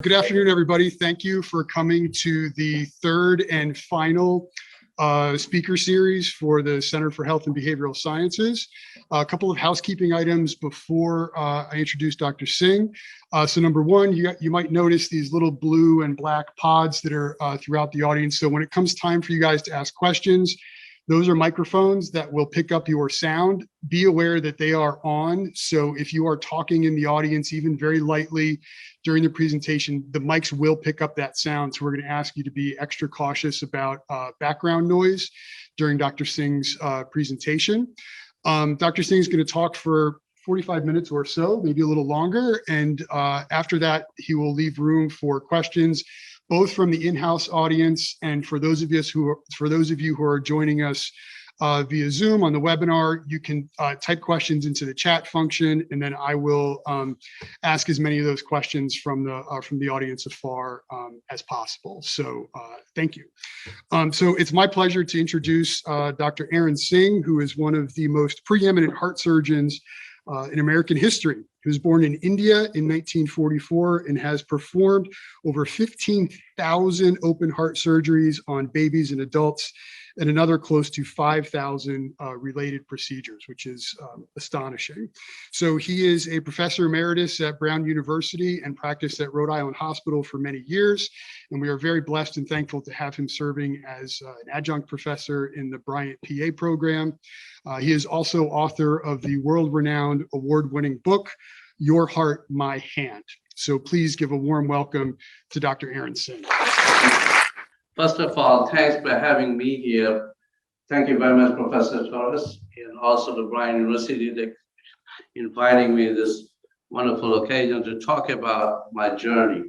Good afternoon, everybody. Thank you for coming to the third and final speaker series for the Center for Health and Behavioral Sciences. A couple of housekeeping items before I introduce Dr. Singh. So number one, you might notice these little blue and black pods that are throughout the audience. So when it comes time for you guys to ask questions, those are microphones that will pick up your sound. Be aware that they are on. So if you are talking in the audience, even very lightly during the presentation, the mics will pick up that sound. So we're going to ask you to be extra cautious about background noise during Dr. Singh's presentation. Dr. Singh is going to talk for 45 minutes or so, maybe a little longer. And after that, he will leave room for questions, both from the in-house audience and for those of you who are joining us via Zoom on the webinar. You can type questions into the chat function, and then I will ask as many of those questions from the audience afar as possible. So thank you. So it's my pleasure to introduce Dr. Arun Singh, who is one of the most preeminent heart surgeons in American history. He was born in India in 1944 and has performed over 15,000 open heart surgeries on babies and adults, and another close to 5,000 related procedures, which is astonishing. So he is a professor emeritus at Brown University and practiced at Rhode Island Hospital for many years. And we are very blessed and thankful to have him serving as an adjunct professor in the Bryant PA program. He is also author of the world-renowned award-winning book, Your Heart, My Hand. So please give a warm welcome to Dr. Arun Singh. First of all, thanks for having me here. Thank you very much, Professor Torres, and also the Bryant University for inviting me to this wonderful occasion to talk about my journey.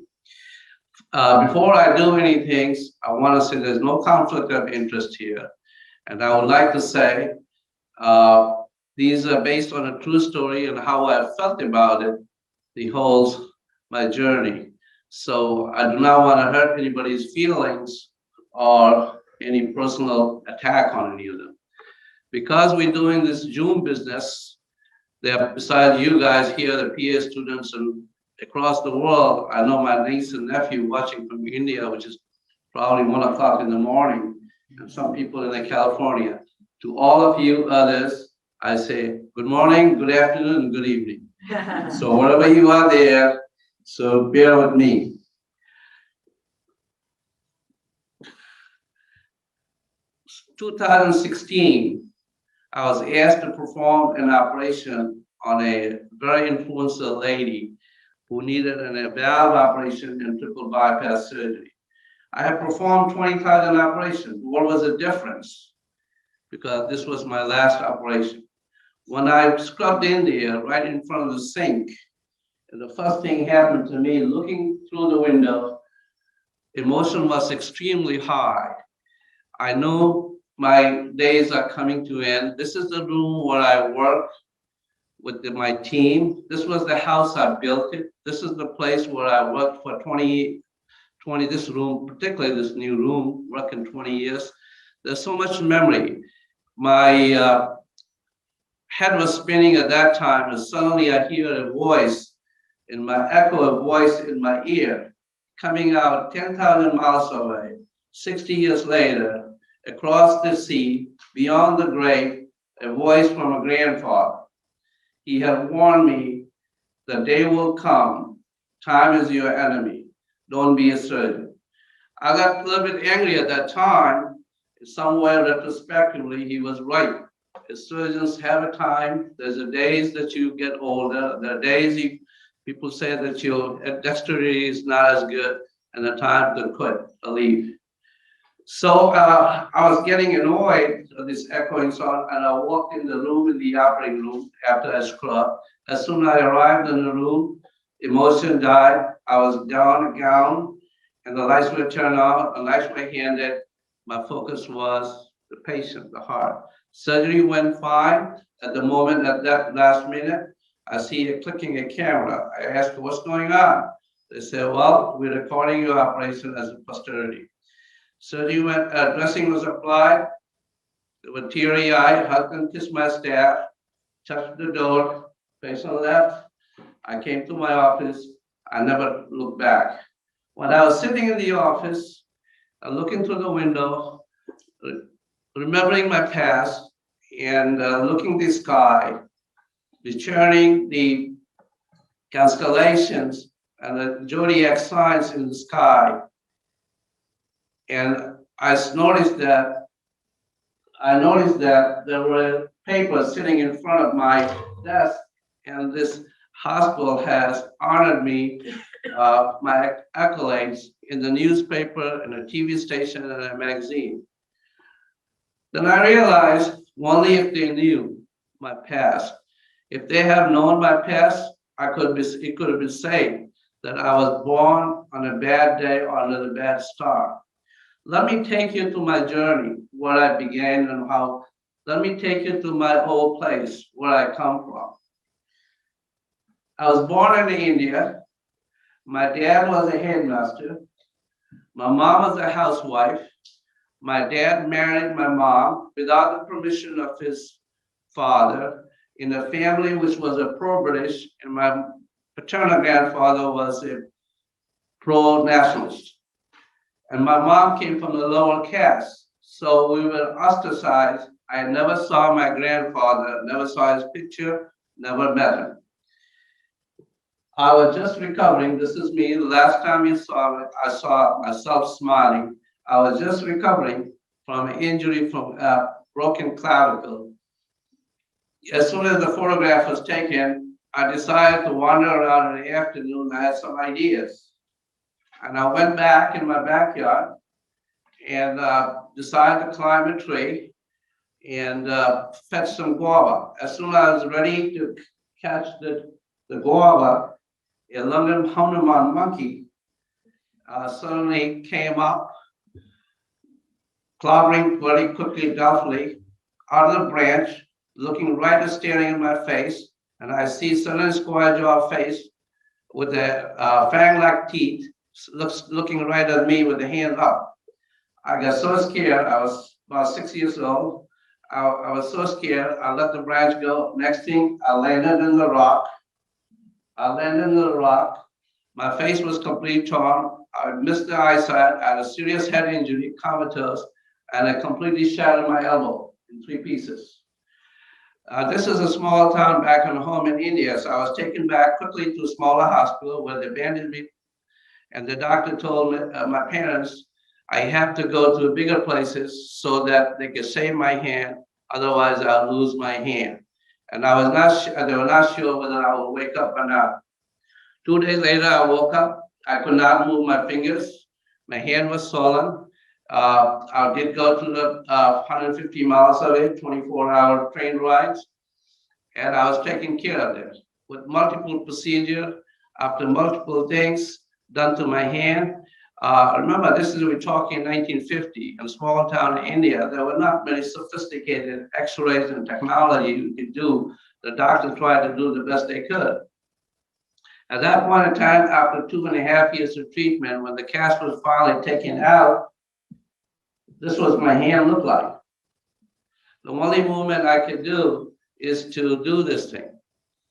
Before I do anything, I want to say there's no conflict of interest here. And I would like to say, these are based on a true story and how I felt about it, the whole my journey. So I do not want to hurt anybody's feelings or any personal attack on any of them. Because we're doing this Zoom business, there, besides you guys here, the PA students and across the world, I know my niece and nephew watching from India, which is probably 1 o'clock in the morning, and some people in California. To all of you others, I say good morning, good afternoon, and good evening. So wherever you are there, so bear with me. 2016, I was asked to perform an operation on a very influential lady who needed a valve operation and triple bypass surgery. I have performed 20,000 operations. What was the difference? Because this was my last operation. When I scrubbed in there, right in front of the sink, and the first thing happened to me, looking through the window, emotion was extremely high. I know my days are coming to end. This is the room where I work with my team. This was the house I built it. This is the place where I worked for 20, this room, particularly this new room, working 20 years. There's so much memory. My head was spinning at that time, and suddenly I hear a voice in my echo, a voice in my ear, coming out 10,000 miles away, 60 years later, across the sea, beyond the grave, a voice from a grandfather. He had warned me, the day will come, time is your enemy, don't be a surgeon. I got a little bit angry at that time. Somewhere retrospectively, he was right. As surgeons have a time, there's the days that you get older, there are days people say that your dexterity is not as good, and the time to quit or leave. So I was getting annoyed with this echoing sound, and I walked in the room, in the operating room, after I scrubbed. As soon as I arrived in the room, emotion died. I was down a gown, and the lights were turned on, the lights were handed. My focus was the patient, the heart. Surgery went fine. At the moment, at that last minute, I see it clicking a camera. I asked, what's going on? They said, well, we're recording your operation as a posterity. Surgery went, dressing was applied. There were teary eyed, hugged and kissed my staff, touched the door, face on left. I came to my office. I never looked back. When I was sitting in the office, looking through the window, remembering my past, and looking the sky, discerning the constellations and the zodiac signs in the sky, and I noticed that there were papers sitting in front of my desk, and this hospital has honored me, my accolades in the newspaper and a TV station and a magazine. Then I realized only if they knew my past. If they have known my past, it could have been said that I was born on a bad day or under a bad star. Let me take you to my journey, where I began and how. Let me take you to my old place, where I come from. I was born in India. My dad was a headmaster. My mom was a housewife. My dad married my mom without the permission of his father in a family which was a pro-British, and my paternal grandfather was a pro-nationalist. And my mom came from the lower caste, so we were ostracized. I never saw my grandfather, never saw his picture, never met him. I was just recovering. This is me. The last time you saw me, I saw myself smiling. I was just recovering from an injury from a broken clavicle. As soon as the photograph was taken, I decided to wander around in the afternoon. I had some ideas. And I went back in my backyard and decided to climb a tree and fetch some guava. As soon as I was ready to catch the guava, a London Hanuman monkey suddenly came up, clobbering very quickly, doubtfully, out of the branch, looking right and staring in my face. And I see suddenly square jaw face with a fang-like teeth, looking right at me with the hand up. I got so scared. I was about 6 years old. I was so scared. I let the branch go. Next thing, I landed in the rock. My face was completely torn. I missed the eyesight. I had a serious head injury, comatose, and I completely shattered my elbow in 3 pieces. This is a small town back home in India, so I was taken back quickly to a smaller hospital where they bandaged me, and the doctor told me, my parents, I have to go to bigger places so that they can save my hand, otherwise I'll lose my hand. And they were not sure whether I would wake up or not. 2 days later, I woke up. I could not move my fingers. My hand was swollen. I did go to the 150 miles away, 24-hour train rides, and I was taking care of it with multiple procedures, after multiple things done to my hand. Remember, we're talking 1950 in a small town in India. There were not many sophisticated X-rays and technology you could do. The doctors tried to do the best they could. At that point in time, after 2.5 years of treatment, when the cast was finally taken out, this was my hand looked like. The only movement I could do is to do this thing,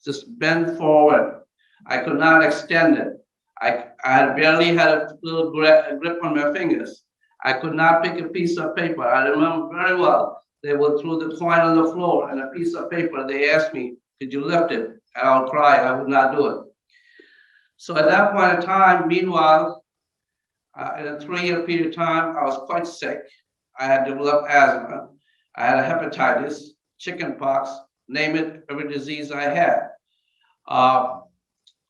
just bend forward. I could not extend it. I barely had a little grip on my fingers. I could not pick a piece of paper. I remember very well. They would throw the coin on the floor and a piece of paper. They asked me, could you lift it? And I'll cry. I would not do it. So at that point in time, meanwhile, in a 3-year period of time, I was quite sick. I had developed asthma. I had a hepatitis, chickenpox, name it, every disease I had.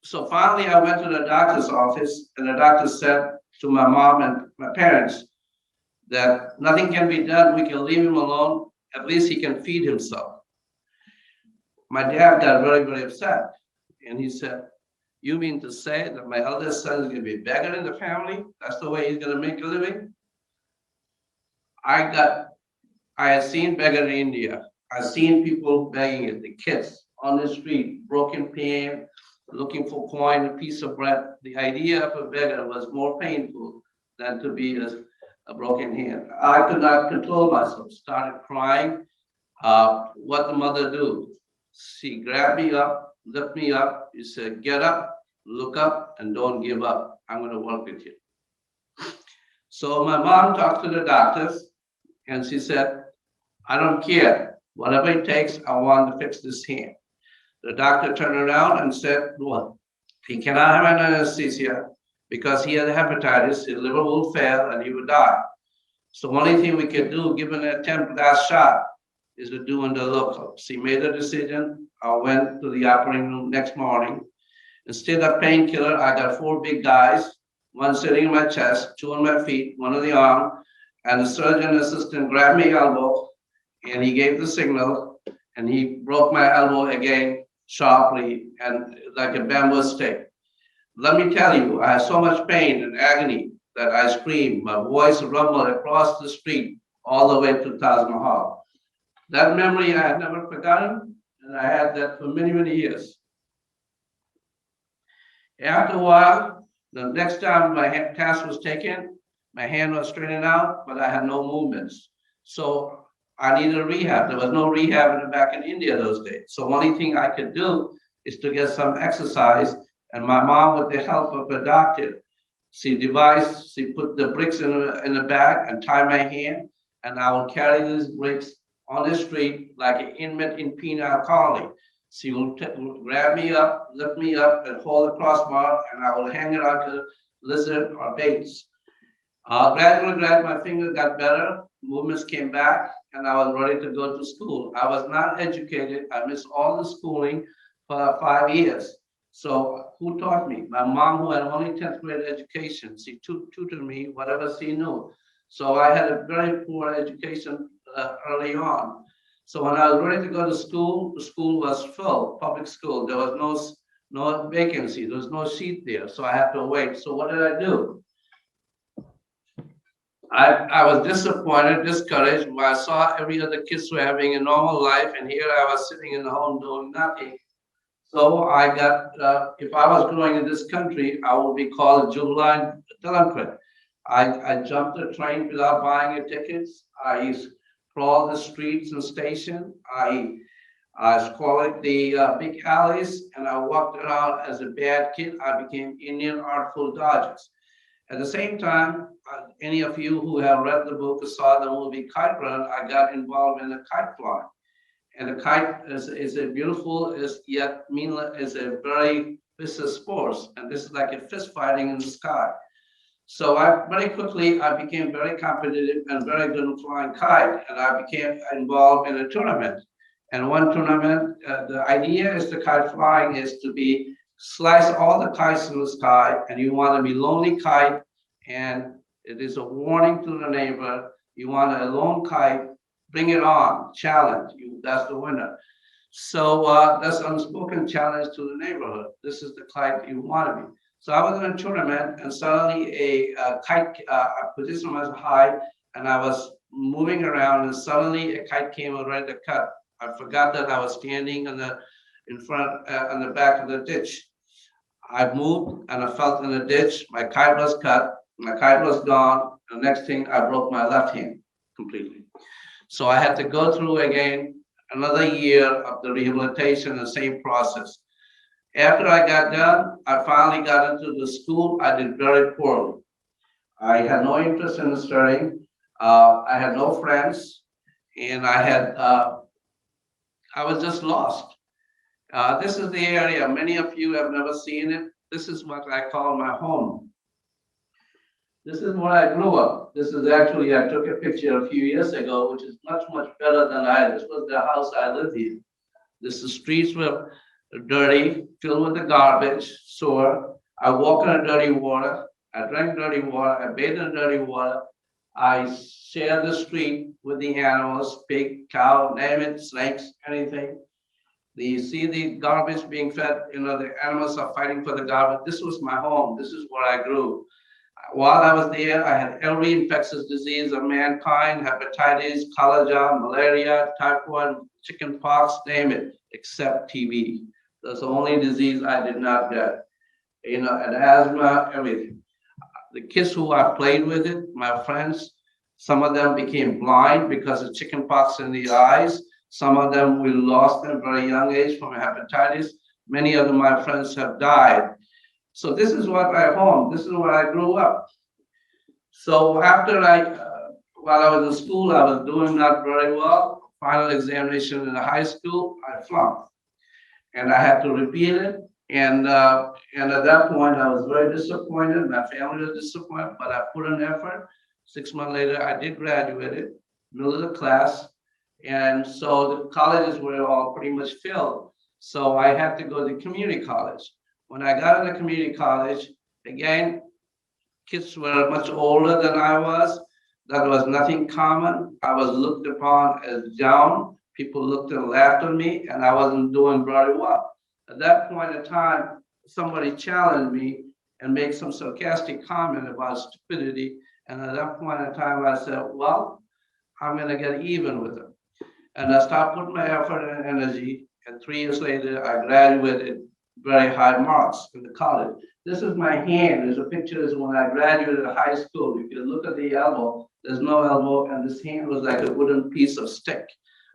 So finally, I went to the doctor's office, and the doctor said to my mom and my parents that nothing can be done. We can leave him alone. At least he can feed himself. My dad got very, very upset, and he said, you mean to say that my eldest son is going to be a beggar in the family? That's the way he's going to make a living? I had seen beggar in India. I've seen people begging it, the kids on the street, broken pan, looking for coin, a piece of bread. The idea of a beggar was more painful than to be a broken hand. I could not control myself, started crying. What the mother do? She grabbed me up, lift me up. He said, get up, look up, and don't give up. I'm going to work with you. So my mom talked to the doctors and she said, I don't care. Whatever it takes, I want to fix this hand. The doctor turned around and said, well, he cannot have an anesthesia because he had hepatitis, his liver will fail and he would die. So the only thing we could do, given an attempt last shot, is to do under local. She made a decision. I went to the operating room next morning. Instead of painkiller, I got 4 big guys, one sitting in my chest, 2 on my feet, 1 on the arm, and the surgeon assistant grabbed my elbow and he gave the signal and he broke my elbow again sharply and like a bamboo stick. Let me tell you, I had so much pain and agony that I screamed. My voice rumbled across the street all the way to Taj Mahal. That memory I had never forgotten, and I had that for many, many years. After a while, the next time my cast was taken, my hand was straightened out, but I had no movements. So I needed a rehab. There was no rehab back in India those days. So the only thing I could do is to get some exercise. And my mom, with the help of a doctor, she put the bricks in the bag and tied my hand, and I would carry these bricks on the street like an inmate in penal colony. She will grab me up, lift me up, and hold the crossbar, and I will hang it like a lizard or baits. Gradually, my finger got better, movements came back, and I was ready to go to school. I was not educated. I missed all the schooling for 5 years. So who taught me? My mom, who had only 10th grade education, she tutored me whatever she knew. So I had a very poor education early on. So when I was ready to go to school, the school was full, public school. There was no vacancy. There was no seat there. So I had to wait. So what did I do? I was disappointed, discouraged when I saw every other kids were having a normal life, and here I was sitting in the home doing nothing. So I got, if I was growing in this country, I would be called a juvenile delinquent. I jumped the train without buying a ticket. I used to crawl the streets and station. I explored the big alleys, and I walked around as a bad kid. I became Indian Artful Dodgers. At the same time, any of you who have read the book or saw the movie Kite Run, I got involved in the kite flying. And the kite is a beautiful, is yet meaningless, is a very vicious sport. And this is like a fist fighting in the sky. So very quickly, I became very competitive and very good at flying kite. And I became involved in a tournament. And one tournament, the idea is the kite flying is to be slice all the kites in the sky, and you want to be lonely kite, and it is a warning to the neighbor. You want a lone kite, bring it on, challenge. That's the winner. So that's unspoken challenge to the neighborhood. This is the kite you want to be. So I was in a tournament, and suddenly a kite position was high, and I was moving around, and suddenly a kite came and ready to cut. I forgot that I was standing in front, on the back of the ditch. I moved and I felt in the ditch. My kite was cut. My kite was gone. The next thing, I broke my left hand completely. So I had to go through again another year of the rehabilitation, the same process. After I got done, I finally got into the school. I did very poorly. I had no interest in studying. I had no friends, and I was just lost. This is the area, many of you have never seen it. This is what I call my home. This is where I grew up. This is actually, I took a picture a few years ago, which is much, much better than this was the house I lived in. The streets were dirty, filled with the garbage, sewer. I walk in dirty water. I drank dirty water. I bathed in dirty water. I share the street with the animals, pig, cow, name it, snakes, anything. You see the garbage being fed, the animals are fighting for the garbage. This was my home. This is where I grew. While I was there, I had every infectious disease of mankind, hepatitis, cholera, malaria, typhoid, chicken pox, name it, except TB. That's the only disease I did not get. And asthma, everything. The kids who I played with it, my friends, some of them became blind because of chicken pox in the eyes. Some of them we lost at a very young age from hepatitis. Many of my friends have died. So this is what my home, this is where I grew up. So while I was in school, I was doing not very well. Final examination in the high school, I flunked, and I had to repeat it. And at that point, I was very disappointed. My family was disappointed, but I put in effort. 6 months later, I did graduate, middle of the class, and so the colleges were all pretty much filled. So I had to go to community college. When I got into community college, again, kids were much older than I was. That was nothing common. I was looked upon as down. People looked and laughed at me, and I wasn't doing very well. At that point in time, somebody challenged me and made some sarcastic comment about stupidity. And at that point in time, I said, well, I'm going to get even with them. And I started putting my effort and energy. And 3 years later, I graduated very high marks in the college. This is my hand. There's a picture of when I graduated high school. If you look at the elbow, there's no elbow, and this hand was like a wooden piece of stick.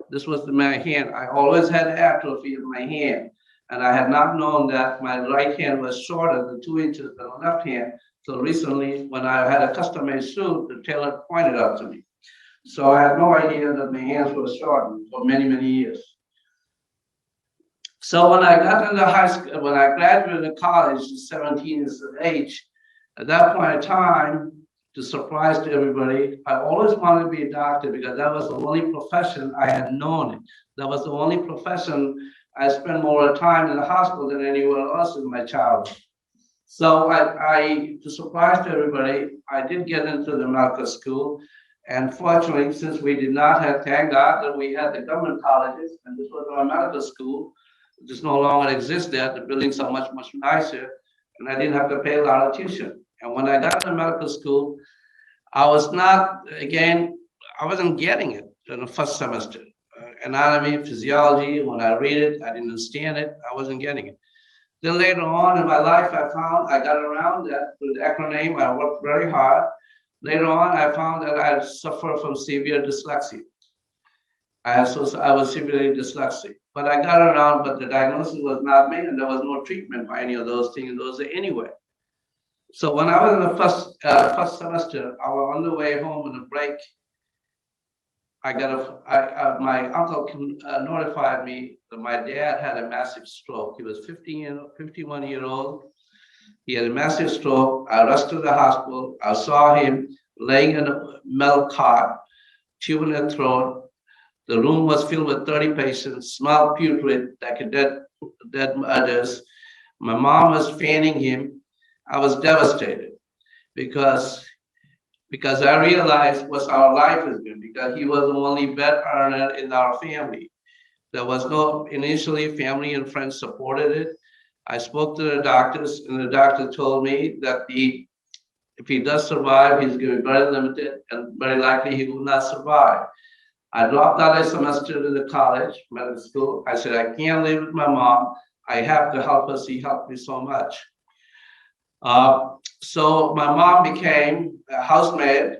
This was my hand. I always had atrophy in my hand, and I had not known that my right hand was shorter than 2 inches than the left hand. So recently, when I had a custom-made suit, the tailor pointed out to me. So I had no idea that my hands were shortened for many, many years. So when I got into high school, when I graduated college, 17 years of age, at that point in time, to surprise to everybody, I always wanted to be a doctor because that was the only profession I had known. That was the only profession I spent more time in the hospital than anywhere else in my childhood. So to surprise to everybody, I did get into the medical school. And fortunately, since we did not have, thank God that we had the government colleges, and this was our medical school, which no longer exists there. The buildings are much, much nicer, and I didn't have to pay a lot of tuition. And when I got to medical school, I wasn't getting it in the first semester. Anatomy, physiology, when I read it, I didn't understand it, I wasn't getting it. Then later on in my life, I got around that with the acronym, I worked very hard. Later on, I found that I suffer from severe dyslexia. I was severely dyslexic, but I got around, but the diagnosis was not made, and there was no treatment for any of those things anyway. So when I was in the first semester, I was on the way home on a break. My uncle notified me that my dad had a massive stroke. He was 51 years old. He had a massive stroke. I rushed to the hospital. I saw him laying in a metal cot, tube in the throat. The room was filled with 30 patients, smelled putrid, like a dead mothers. My mom was fanning him. I was devastated because I realized what our life has been, because he was the only bed earner in our family. There was no, initially family and friends supported it. I spoke to the doctors, and the doctor told me that if he does survive, he's going to be very limited, and very likely he will not survive. I dropped out a semester in the college, medical school. I said, I can't live with my mom. I have to help her. She helped me so much. So my mom became a housemaid,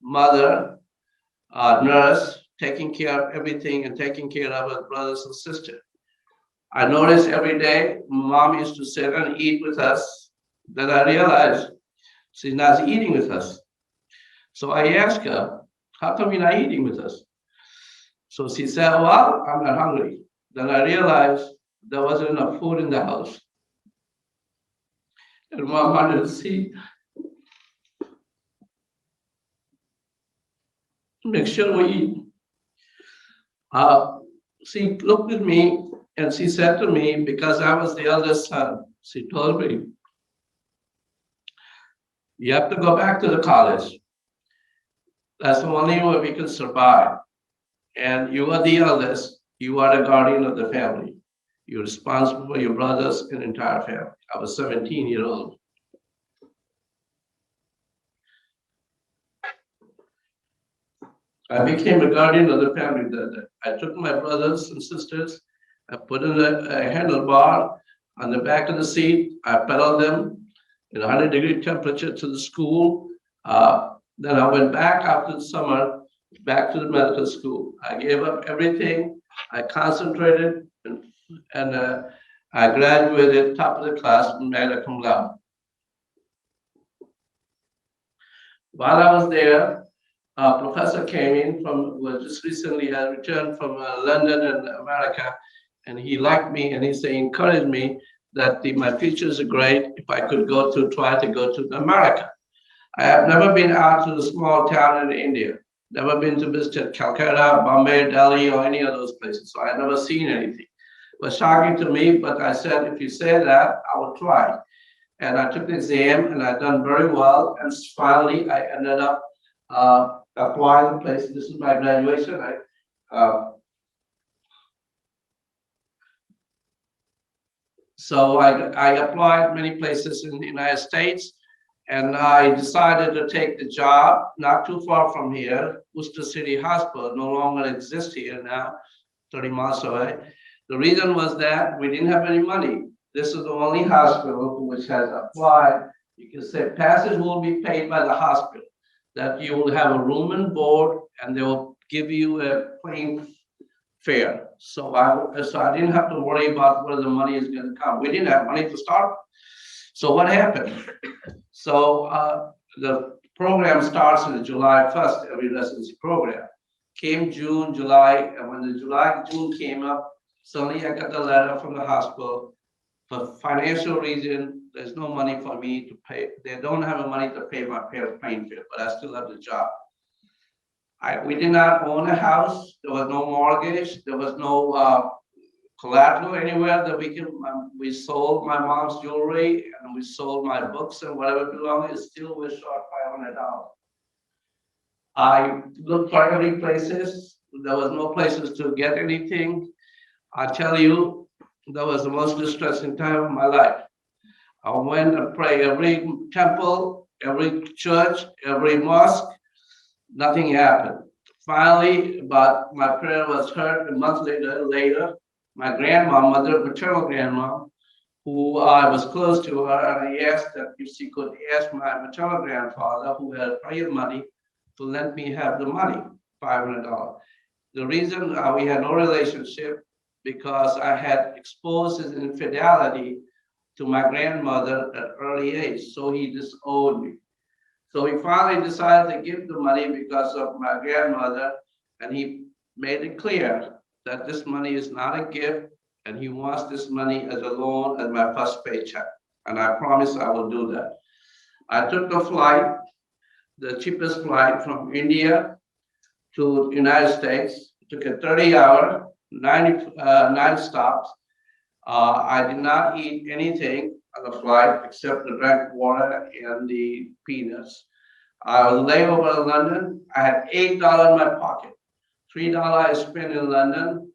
mother, nurse, taking care of everything and taking care of her brothers and sisters. I noticed every day, mom used to sit and eat with us. Then I realized she's not eating with us. So I asked her, how come you're not eating with us? So she said, well, I'm not hungry. Then I realized there wasn't enough food in the house. And mom wanted to see, make sure we eat. She looked at me and she said to me, because I was the eldest son, she told me, you have to go back to the college. That's the only way we can survive. And you are the eldest, you are the guardian of the family. You're responsible for your brothers and entire family. I was 17 years old. I became a guardian of the family. I took my brothers and sisters, I put in a handlebar on the back of the seat. I pedaled them in 100-degree temperature to the school. Then I went back after the summer, back to the medical school. I gave up everything. I concentrated, and I graduated top of the class, magna cum laude. While I was there, a professor came in from, well, just recently had returned from London and America, and he liked me and he encouraged me that my futures are great if I could try to go to America. I have never been out to the small town in India, never been to visit Calcutta, Bombay, Delhi, or any of those places. So I had never seen anything. It was shocking to me, but I said, if you say that, I will try. And I took the exam and I done very well. And finally, I ended up applying the place. This is my graduation. So I applied many places in the United States, and I decided to take the job not too far from here. Worcester City Hospital no longer exists here now, 30 miles away. The reason was that we didn't have any money. This is the only hospital which has applied. You can say passage will be paid by the hospital, that you will have a room and board, and they will give you a plane fare. So I didn't have to worry about where the money is going to come. We didn't have money to start. So what happened? So the program starts on July 1st, every residency program. Came June, July, and when the June came up, suddenly I got the letter from the hospital. For financial reason, there's no money for me to pay. They don't have the money to pay my plane fare, but I still have the job. We did not own a house. There was no mortgage. There was no collateral anywhere that we sold my mom's jewelry and we sold my books and whatever belonged. It still was short $500. I looked for every places. There was no places to get anything. I tell you, that was the most distressing time of my life. I went and prayed every temple, every church, every mosque. Nothing happened. Finally, but my prayer was heard a month later, my grandmother, maternal grandma, who I was close to her, and I asked that if she could ask my maternal grandfather, who had plenty of money, to let me have the money, $500. The reason we had no relationship, because I had exposed his infidelity to my grandmother at an early age, so he just owed me. So he finally decided to give the money because of my grandmother, and he made it clear that this money is not a gift, and he wants this money as a loan as my first paycheck. And I promise I will do that. I took the flight, the cheapest flight from India to the United States. It took a 30-hour, 9 stops. I did not eat anything on the flight except the drank water and the peanuts. I was laid over in London. I had $8 in my pocket. $3 I spent in London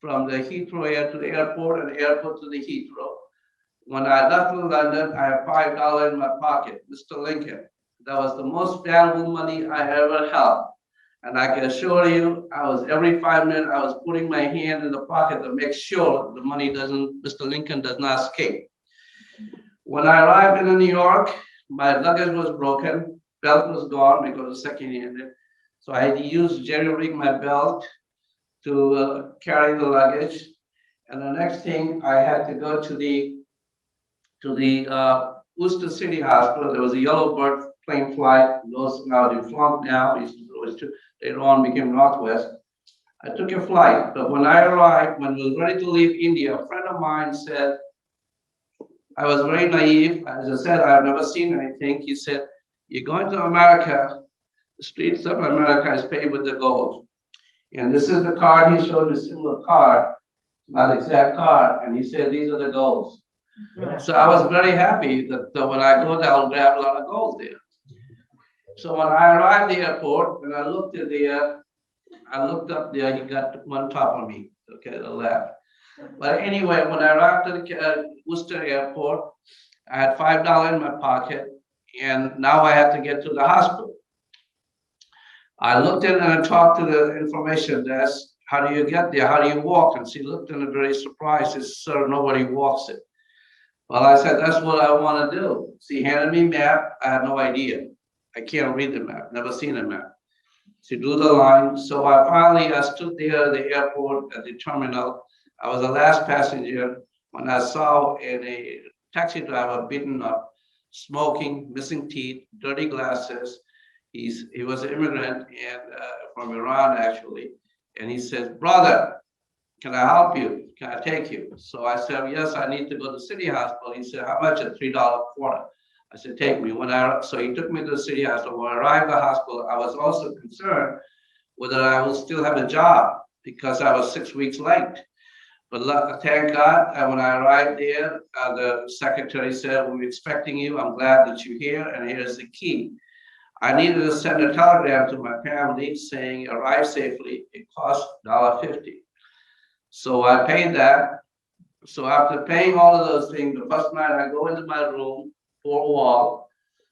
from the Heathrow air to the airport and the airport to the Heathrow. When I left London, I had $5 in my pocket. Mr. Lincoln, that was the most valuable money I ever held. And I can assure you, every 5 minutes, I was putting my hand in the pocket to make sure the money Mr. Lincoln does not escape. When I arrived in New York, my luggage was broken, belt was gone because of second-handed. So I had to use jerry-rig my belt to carry the luggage. And the next thing, I had to go to the Worcester City Hospital. There was a Yellowbird plane flight. Those now defunct now. Later on became Northwest. I took a flight, but when I arrived, when we were ready to leave India, a friend of mine said, I was very naive. As I said, I've never seen anything. He said, you're going to America. The streets of America is paved with the gold. And this is the card. He showed a similar card, not exact card. And he said, these are the golds. So I was very happy that when I go there, I'll grab a lot of gold there. So when I arrived at the airport, when I looked up there, he got one top of me, okay, the left. But anyway, when I arrived at the Worcester airport, I had $5 in my pocket, and now I had to get to the hospital. I looked in and I talked to the information desk. How do you get there? How do you walk? And she looked in and very surprised. She said, sir, nobody walks it. Well, I said, that's what I want to do. She handed me a map. I had no idea. I can't read the map, never seen a map. She drew the line. So I stood there at the airport at the terminal. I was the last passenger when I saw a taxi driver beaten up, smoking, missing teeth, dirty glasses. He was an immigrant and from Iran actually, and he says, "Brother, can I help you? Can I take you?" So I said, "Yes, I need to go to City Hospital." He said, "How much?" At $3 quarter. I said, "Take me." So he took me to the City Hospital. When I arrived at the hospital, I was also concerned whether I will still have a job because I was 6 weeks late. But thank God, when I arrived there, the secretary said, "We're expecting you. I'm glad that you're here, and here's the key." I needed to send a telegram to my family saying, "Arrive safely." It cost $1.50. So I paid that. So after paying all of those things, the first night I go into my room, four wall,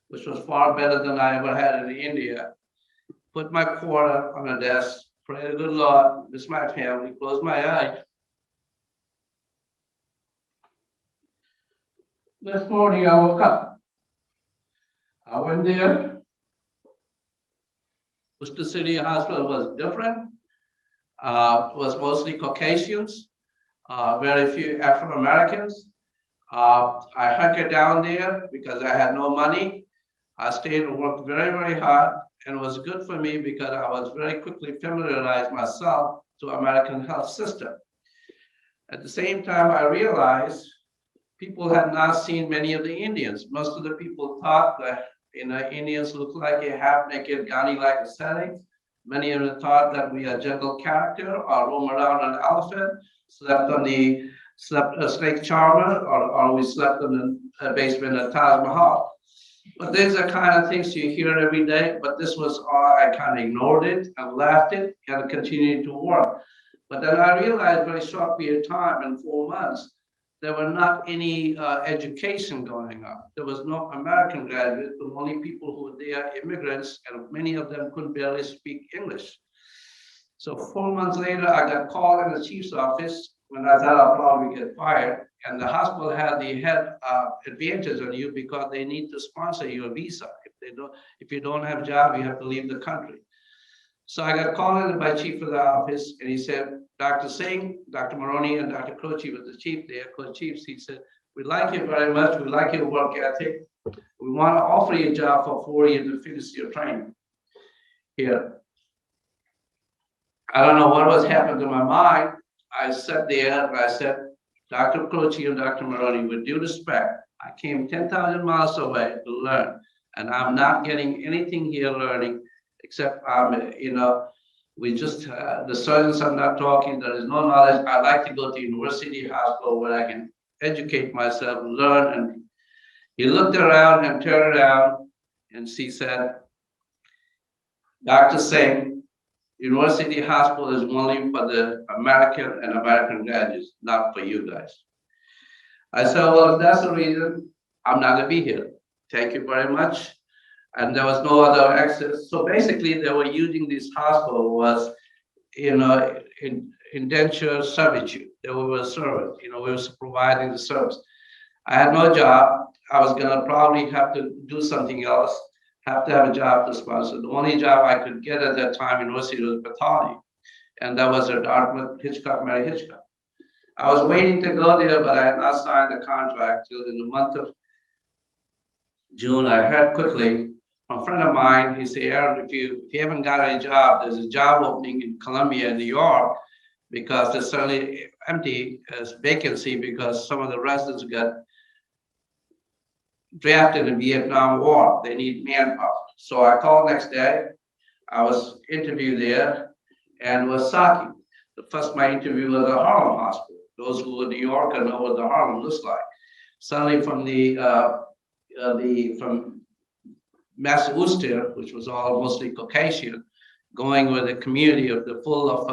which was far better than I ever had in India, put my quarter on the desk, pray to the Lord, miss my family, close my eyes. This morning I woke up. I went there. Worcester City Hospital was different. Was mostly Caucasians, very few African Americans. I hunkered down there because I had no money. I stayed and worked very, very hard, and it was good for me because I was very quickly familiarized myself to American health system. At the same time, I realized people had not seen many of the Indians. Most of the people thought that Indians look like a half-naked Gandhi-like setting. Many of them thought that we are jungle character or roam around on an elephant, slept a snake charmer, or we slept in the basement of Taj Mahal. But these are kind of things you hear every day, but this was all, I kind of ignored it and left it and continued to work. But then I realized very short period of time, in 4 months, there were not any education going on. There was no American graduates, the only people who were there, immigrants, and many of them couldn't barely speak English. So 4 months later, I got called in the chief's office when I thought I'll probably get fired. And the hospital had the head advantage on you because they need to sponsor your visa. If you don't have a job, you have to leave the country. So I got called in by chief of the office, and he said, "Dr. Singh, Dr. Maroney, and Dr. Croce was the chief there, co-chiefs." He said, "We like you very much. We like your work ethic. We want to offer you a job for 4 years to finish your training here." I don't know what was happening to my mind. I sat there and I said, "Dr. Croce and Dr. Maroney, with due respect, I came 10,000 miles away to learn, and I'm not getting anything here learning except we just, the surgeons are not talking, there is no knowledge. I'd like to go to university hospital where I can educate myself, learn." And he looked around and turned around and he said, "Dr. Singh, university hospital is only for the American and American graduates, not for you guys." I said, "Well, if that's the reason, I'm not gonna be here. Thank you very much." And there was no other access. So basically, they were using this hospital was, indentured servitude. They were a service, we were providing the service. I had no job. I was gonna probably have to do something else, have to have a job to sponsor. The only job I could get at that time in university was pathology. And that was at Dartmouth, Mary Hitchcock. I was waiting to go there, but I had not signed the contract till in the month of June. I heard quickly from a friend of mine. He said, "Arun, if you haven't got any job, there's a job opening in Columbia, New York, because there's certainly empty as vacancy because some of the residents got drafted in the Vietnam War. They need manpower." So I called next day. I was interviewed there and was shocking. My interview was at Harlem Hospital. Those who are New Yorker know what the Harlem looks like. Suddenly from Massachusetts, which was all mostly Caucasian, going with a community of full of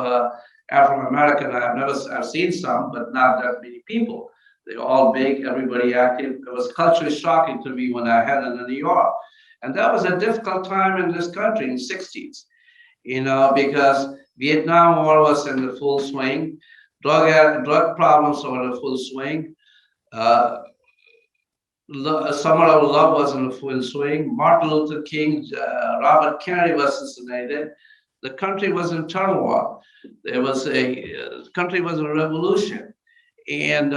African American. I've seen some, but not that many people. They're all big, everybody active. It was culturally shocking to me when I headed to New York. And that was a difficult time in this country in the 60s, because Vietnam War was in the full swing. Drug problems were in the full swing. Summer of Love was in full swing. Martin Luther King, Robert Kennedy was assassinated. The country was in turmoil. The country was in a revolution. And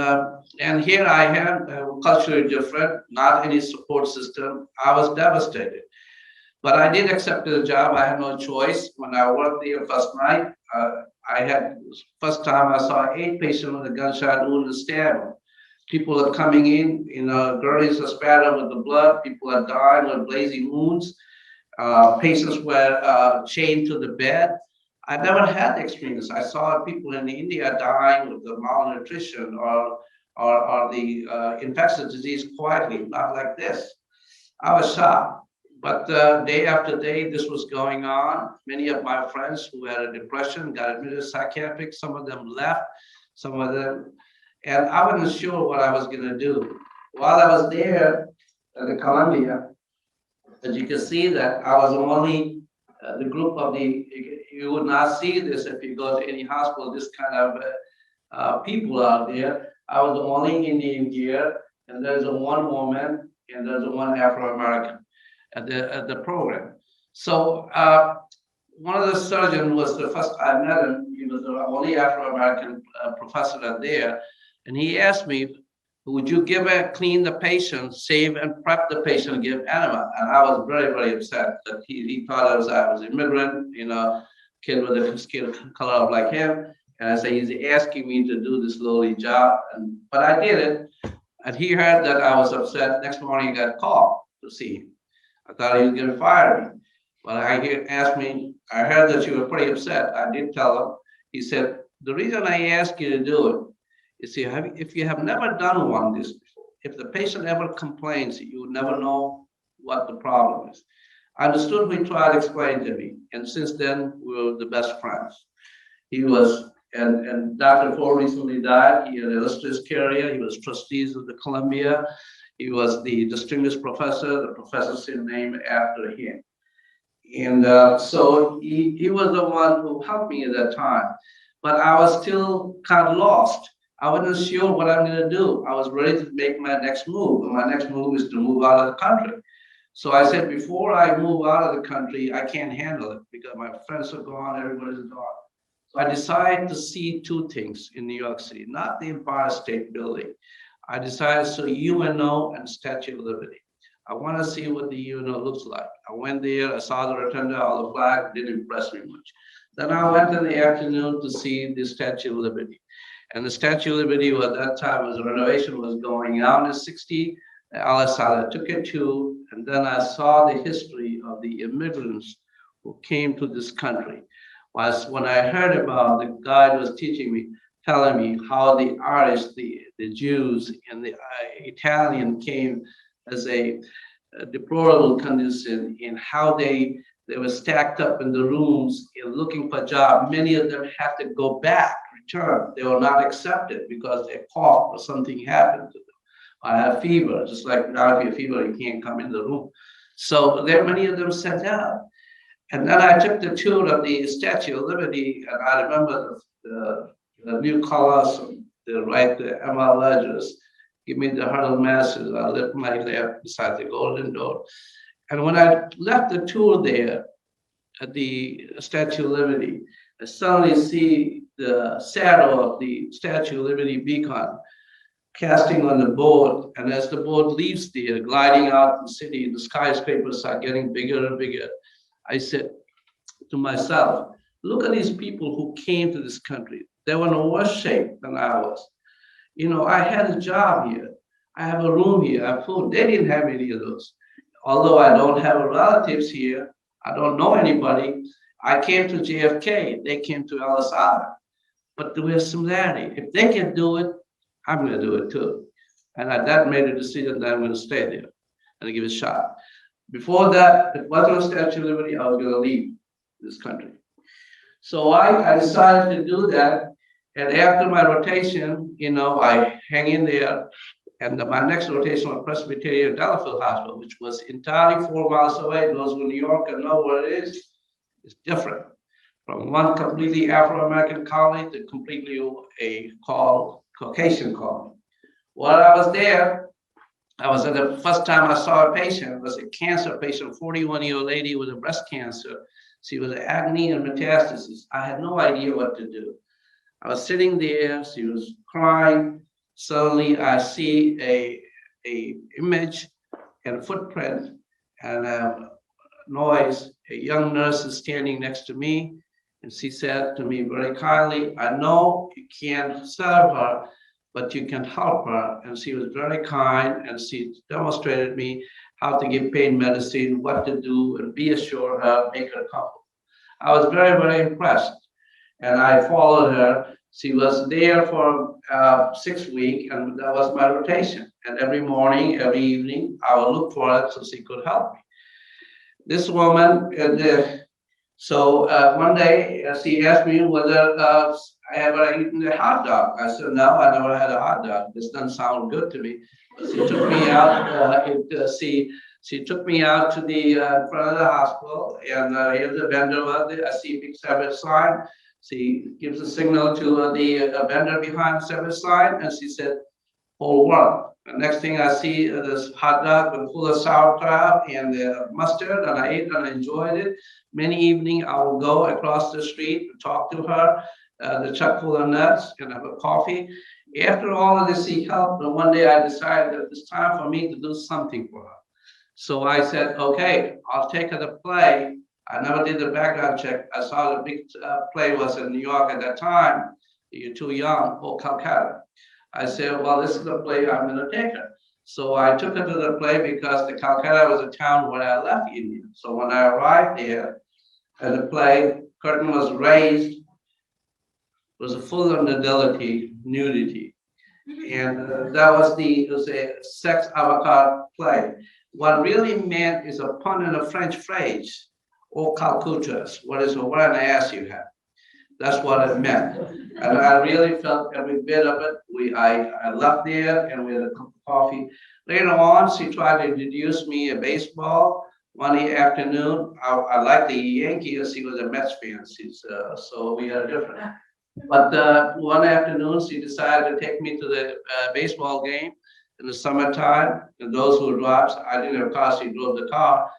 here I am, culturally different, not any support system. I was devastated. But I did accept the job. I had no choice. When I worked there first night, I had first time I saw 8 patients with a gunshot wound and stab. People are coming in, gurneys are spattered with the blood. People are dying with blazing wounds. Patients were chained to the bed. I never had the experience. I saw people in India dying with the malnutrition or the infectious disease quietly, not like this. I was shocked. But day after day, this was going on. Many of my friends who had a depression got admitted psychiatric. Some of them left, some of them, and I wasn't sure what I was going to do. While I was there at the Columbia, as you can see that I was only the group of the, you would not see this if you go to any hospital, this kind of people out there. I was the only Indian here, and there's a one woman, and there's a one Afro-American at the program. So one of the surgeons was the first I met him. He was the only Afro-American professor there, and he asked me, "Would you clean the patient, save and prep the patient, give enema?" And I was very, very upset that he thought I was immigrant, kid with a skin color like him. And I said, he's asking me to do this lowly job, but I did it. And he heard that I was upset. Next morning, he got called to see him. I thought he was going to fire me. Well, asked me, I heard that you were pretty upset. I did tell him. He said, the reason I asked you to do it is, see, if you have never done one this before, if the patient ever complains, you would never know what the problem is. I understood what he tried to explain to me. And since then, we were the best friends. He was, and Dr. Ford recently died. He had an illustrious career. He was trustees of the Columbia. He was the distinguished professor. The professor's named after him. And so he was the one who helped me at that time. But I was still kind of lost. I wasn't sure what I'm going to do. I was ready to make my next move. And my next move is to move out of the country. So I said, before I move out of the country, I can't handle it because my friends are gone, everybody's gone. So I decided to see 2 things in New York City, not the Empire State Building. I decided to UNO and Statue of Liberty. I want to see what the UNO looks like. I went there, I saw the rotunda, all the flag, didn't impress me much. Then I went in the afternoon to see the Statue of Liberty. And the Statue of Liberty at that time was renovation was going on in 60. I took a tour, and then I saw the history of the immigrants who came to this country. When I heard about, the guide was teaching me, telling me how the Irish, the Jews, and the Italian came as a deplorable condition in how they were stacked up in the rooms looking for jobs. Many of them had to go back, return. They were not accepted because they coughed or something happened to them. I have fever, just like now if you have fever, you can't come in the room. So there many of them sat down. And then I took the tour of the Statue of Liberty, and I remember the new Colosseum, the ML ledgers, give me the hurdle masses. I left my left beside the Golden Door. And when I left the tour there at the Statue of Liberty, I suddenly see the shadow of the Statue of Liberty beacon casting on the board. And as the board leaves there, gliding out the city, the skyscrapers are getting bigger and bigger. I said to myself, look at these people who came to this country. They were in worse shape than I was. I had a job here. I have a room here. I have food. They didn't have any of those. Although I don't have relatives here, I don't know anybody. I came to JFK. They came to Ellis Island. But there was similarity. If they can do it, I'm going to do it too. And that made a decision that I'm going to stay there and give it a shot. Before that, if it wasn't a Statue of Liberty, I was going to leave this country. So I decided to do that. And after my rotation, I hang in there. And my next rotation was Presbyterian Delafield Hospital, which was entirely 4 miles away. Those who are in New York and know where it is. It's different. From one completely Afro-American colony to completely a Caucasian colony. While I was there, I was at the first time I saw a patient. It was a cancer patient, 41-year-old lady with a breast cancer. She was acne and metastasis. I had no idea what to do. I was sitting there. She was crying. Suddenly, I see a image and a footprint and noise, a young nurse is standing next to me, and she said to me very kindly, I know you can't serve her, but you can help her. And she was very kind, and she demonstrated me how to give pain medicine, what to do, and reassure her, make her comfortable. I was very, very impressed, and I followed her. She was there for 6 weeks, and that was my rotation. And every morning, every evening, I would look for her so she could help me. This woman, one day she asked me whether I ever eaten a hot dog. I said, no, I never had a hot dog. This doesn't sound good to me. But she took me out. She took me out to the front of the hospital, and here's the vendor. I see a big service sign. She gives a signal to the vendor behind the service sign, and she said, whole world. The next thing I see this hot dog full of sauerkraut and mustard, and I ate and I enjoyed it. Many evenings I will go across the street, talk to her, the chuck full of nuts, and have a coffee. After all of this, she helped, and one day I decided that it's time for me to do something for her. So I said, okay, I'll take her to play. I never did the background check. I saw the big play was in New York at that time. You're too young, oh, Calcutta. I said, well, this is the play I'm going to take her. So I took her to the play because the Calcutta was a town where I left India. So when I arrived there at the play, curtain was raised, was a full of nudity. And it was a sex avant-garde play. What really meant is a pun in a French phrase, or Calcuttas, what an ass you have. That's what it meant. And I really felt every bit of it. I left there and we had a cup of coffee. Later on, she tried to introduce me a baseball one afternoon. I liked the Yankees. She was a Mets fan. So we had a different. But one afternoon, she decided to take me to the baseball game in the summertime. And those who drive, I didn't have a car, she drove the car.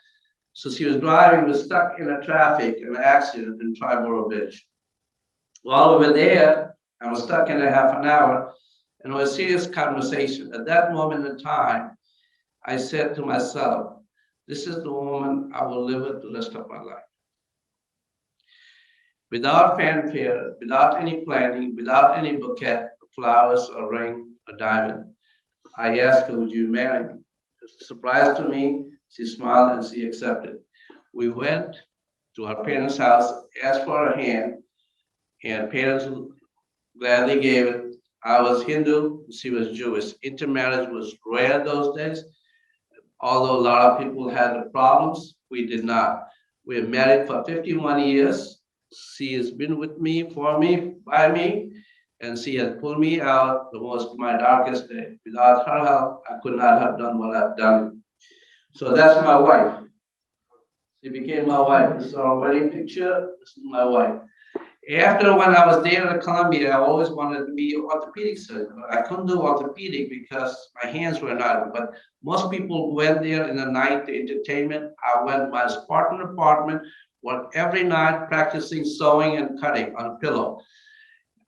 So she was driving, was stuck in a traffic, an accident in Triborough Beach. While we were there, I was stuck in a half an hour, and it was a serious conversation. At that moment in time, I said to myself, this is the woman I will live with the rest of my life. Without fanfare, without any planning, without any bouquet of flowers or ring or diamond, I asked her, would you marry me? Surprise to me, she smiled and she accepted. We went to her parents' house, asked for her hand, and parents gladly gave it. I was Hindu, she was Jewish. Intermarriage was rare those days. Although a lot of people had problems, we did not. We were married for 51 years. She has been with me, for me, by me, and she has pulled me out my darkest day. Without her help, I could not have done what I've done. So that's my wife. She became my wife. This is our wedding picture. This is my wife. After when I was there at Columbia, I always wanted to be an orthopedic surgeon. I couldn't do orthopedic because my hands were not. But most people went there in the night to entertainment. I went to my Spartan apartment, worked every night practicing sewing and cutting on a pillow.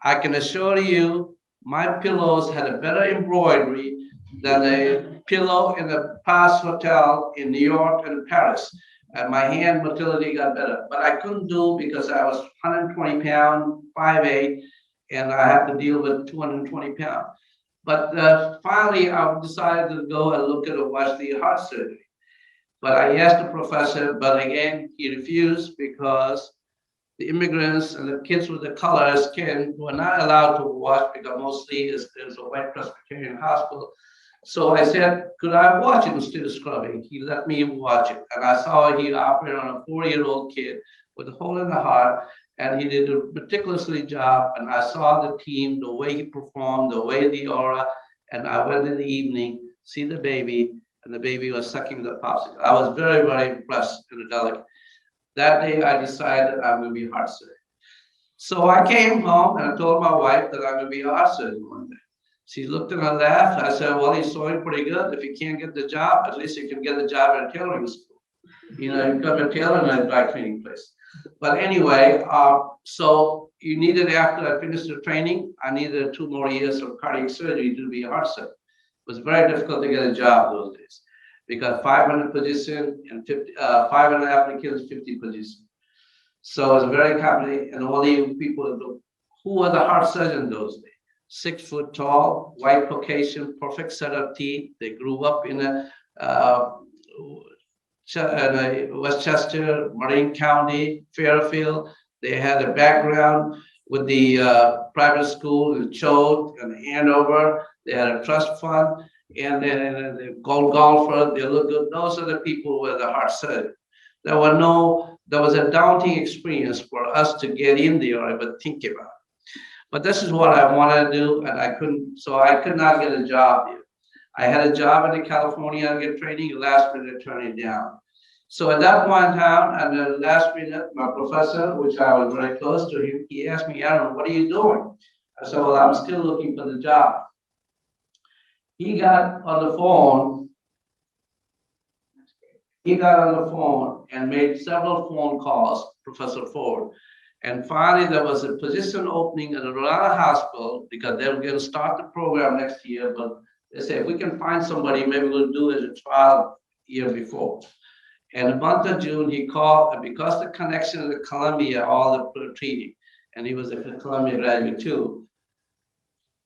I can assure you, my pillows had a better embroidery than a pillow in a past hotel in New York and Paris. And my hand motility got better, but I couldn't do because I was 120 pounds, 5'8", and I had to deal with 220 pounds. But finally, I decided to go and look at watch the heart surgery. But I asked the professor, but again, he refused because the immigrants and the kids with the color skin were not allowed to watch because mostly it's a white Presbyterian hospital. So I said, could I watch it instead of scrubbing? He let me watch it. And I saw he operated on a 4-year-old kid with a hole in the heart. And he did a meticulously job. And I saw the team, the way he performed, the way the aura. And I went in the evening, see the baby, and the baby was sucking the popsicle. I was very, very impressed and delicate. That day, I decided I'm going to be a heart surgeon. So I came home and I told my wife that I'm going to be a heart surgeon one day. She looked and I laughed. I said, well, he's sewing pretty good. If he can't get the job, at least he can get the job at a tailoring school. You know, you become a tailor in a dry cleaning place. But anyway, so you needed, after I finished the training, I needed 2 more years of cardiac surgery to be a heart surgeon. It was very difficult to get a job those days. because 500 position and 500 applicants, 50 positions. So it's very complicated, and only people who were the heart surgeon those days. 6 foot tall, white Caucasian, perfect set of teeth. They grew up in Westchester, Marin County, Fairfield. They had a background with the private school in Choate and Hanover. They had a trust fund, and then the gold golfer. They look good. Those are the people who were the heart surgeon. There was a daunting experience for us to get in there or even think about. But this is what I wanted to do, and I couldn't, so I could not get a job there. I had a job in California to get training, last minute turn it down. So at that point in time, and the last minute, my professor, which I was very close to him, he asked me, Arun, what are you doing? I said, well, I'm still looking for the job. He got on the phone. He got on the phone and made several phone calls, Professor Ford. And finally, there was a position opening at the Rhode Island Hospital because they were going to start the program next year. But they said, if we can find somebody, maybe we'll do it as a trial year before. And the month of June, he called, and because the connection to Columbia, all the treating, and he was a Columbia graduate too,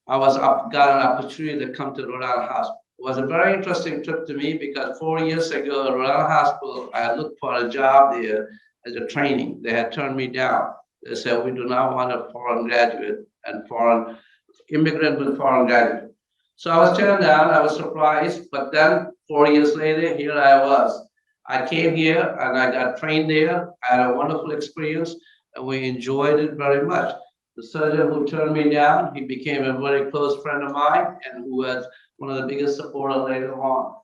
got an opportunity to come to Rhode Island Hospital. It was a very interesting trip to me because 4 years ago at Rhode Island Hospital, I had looked for a job there as a training. They had turned me down. They said, we do not want a foreign graduate and foreign immigrant with foreign graduate. So I was turned down. I was surprised. But then 4 years later, here I was. I came here and I got trained there. I had a wonderful experience and we enjoyed it very much. The surgeon who turned me down, he became a very close friend of mine and who was one of the biggest supporters later on.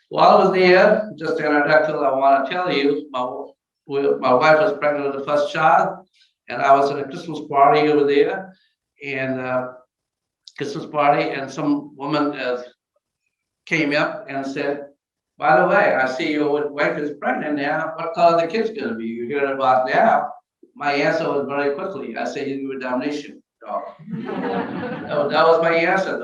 While I was there, just an introduction, I want to tell you, my wife was pregnant with the first child, and I was at a Christmas party over there, and some woman came up and said, by the way, I see your wife is pregnant now. What color the kid's going to be? You hear about now? My answer was very quickly. I said, you were damnation. That was my answer.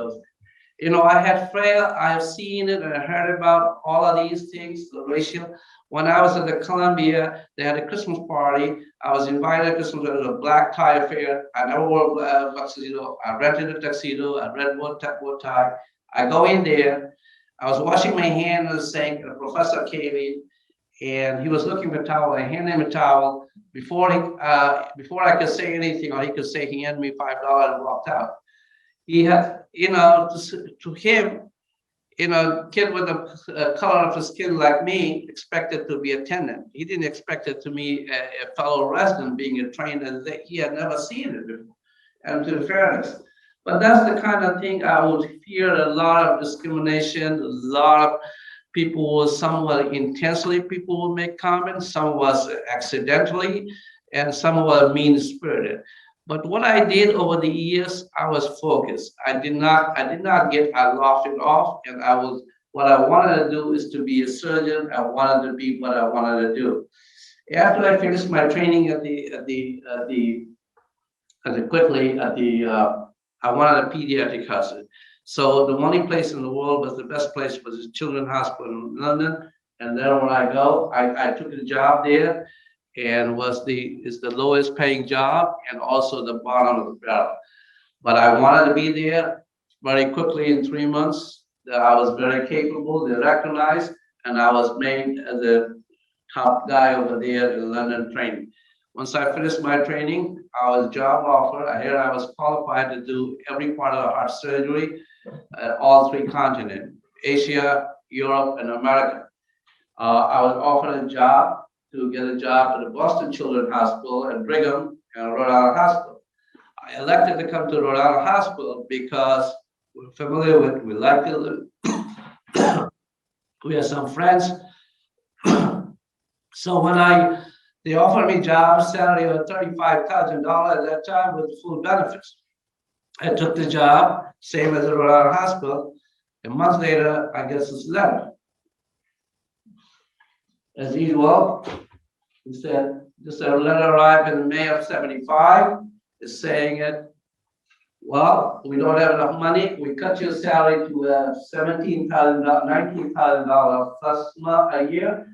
You know, I have seen it and I heard about all of these things, the racial. When I was at the Columbia, they had a Christmas party. I was invited to Christmas, it was a black tie affair. I never wore a tuxedo. I rented a tuxedo, a red bow tie. I go in there. I was washing my hand in the sink, and a professor came in, and he was looking for a towel. I handed him a towel. Before I could say anything, or he could say, he handed me $5 and walked out. He had, to him, kid with the color of his skin like me expected to be attendant. He didn't expect it to be a fellow resident being trained, and he had never seen it before. And to fairness. But that's the kind of thing I would fear, a lot of discrimination, a lot of people, some were intensely, people would make comments, some was accidentally, and some were mean-spirited. But what I did over the years, I was focused. I laughed it off, and what I wanted to do is to be a surgeon. I wanted to be what I wanted to do. After I finished my training I wanted a pediatric hospital. So the only place in the world was the best place was the Children's Hospital in London. And then when I go, I took a job there and is the lowest paying job and also the bottom of the barrel. But I wanted to be there very quickly in 3 months. I was very capable, they recognized, and I was made as a top guy over there in London training. Once I finished my training, I was job offered. I was qualified to do every part of the heart surgery at all 3 continents, Asia, Europe, and America. I was offered a job to get a job at the Boston Children's Hospital and Brigham and Rhode Island Hospital. I elected to come to Rhode Island Hospital because we're familiar with, we like to live. We have some friends. So when they offered me job salary of $35,000 at that time with full benefits. I took the job, same as the Rhode Island Hospital. A month later, I guess it's letter. As usual, he said, this letter arrived in May of '75. It's saying it. Well, we don't have enough money. We cut your salary to $17,000, $19,000 first month a year,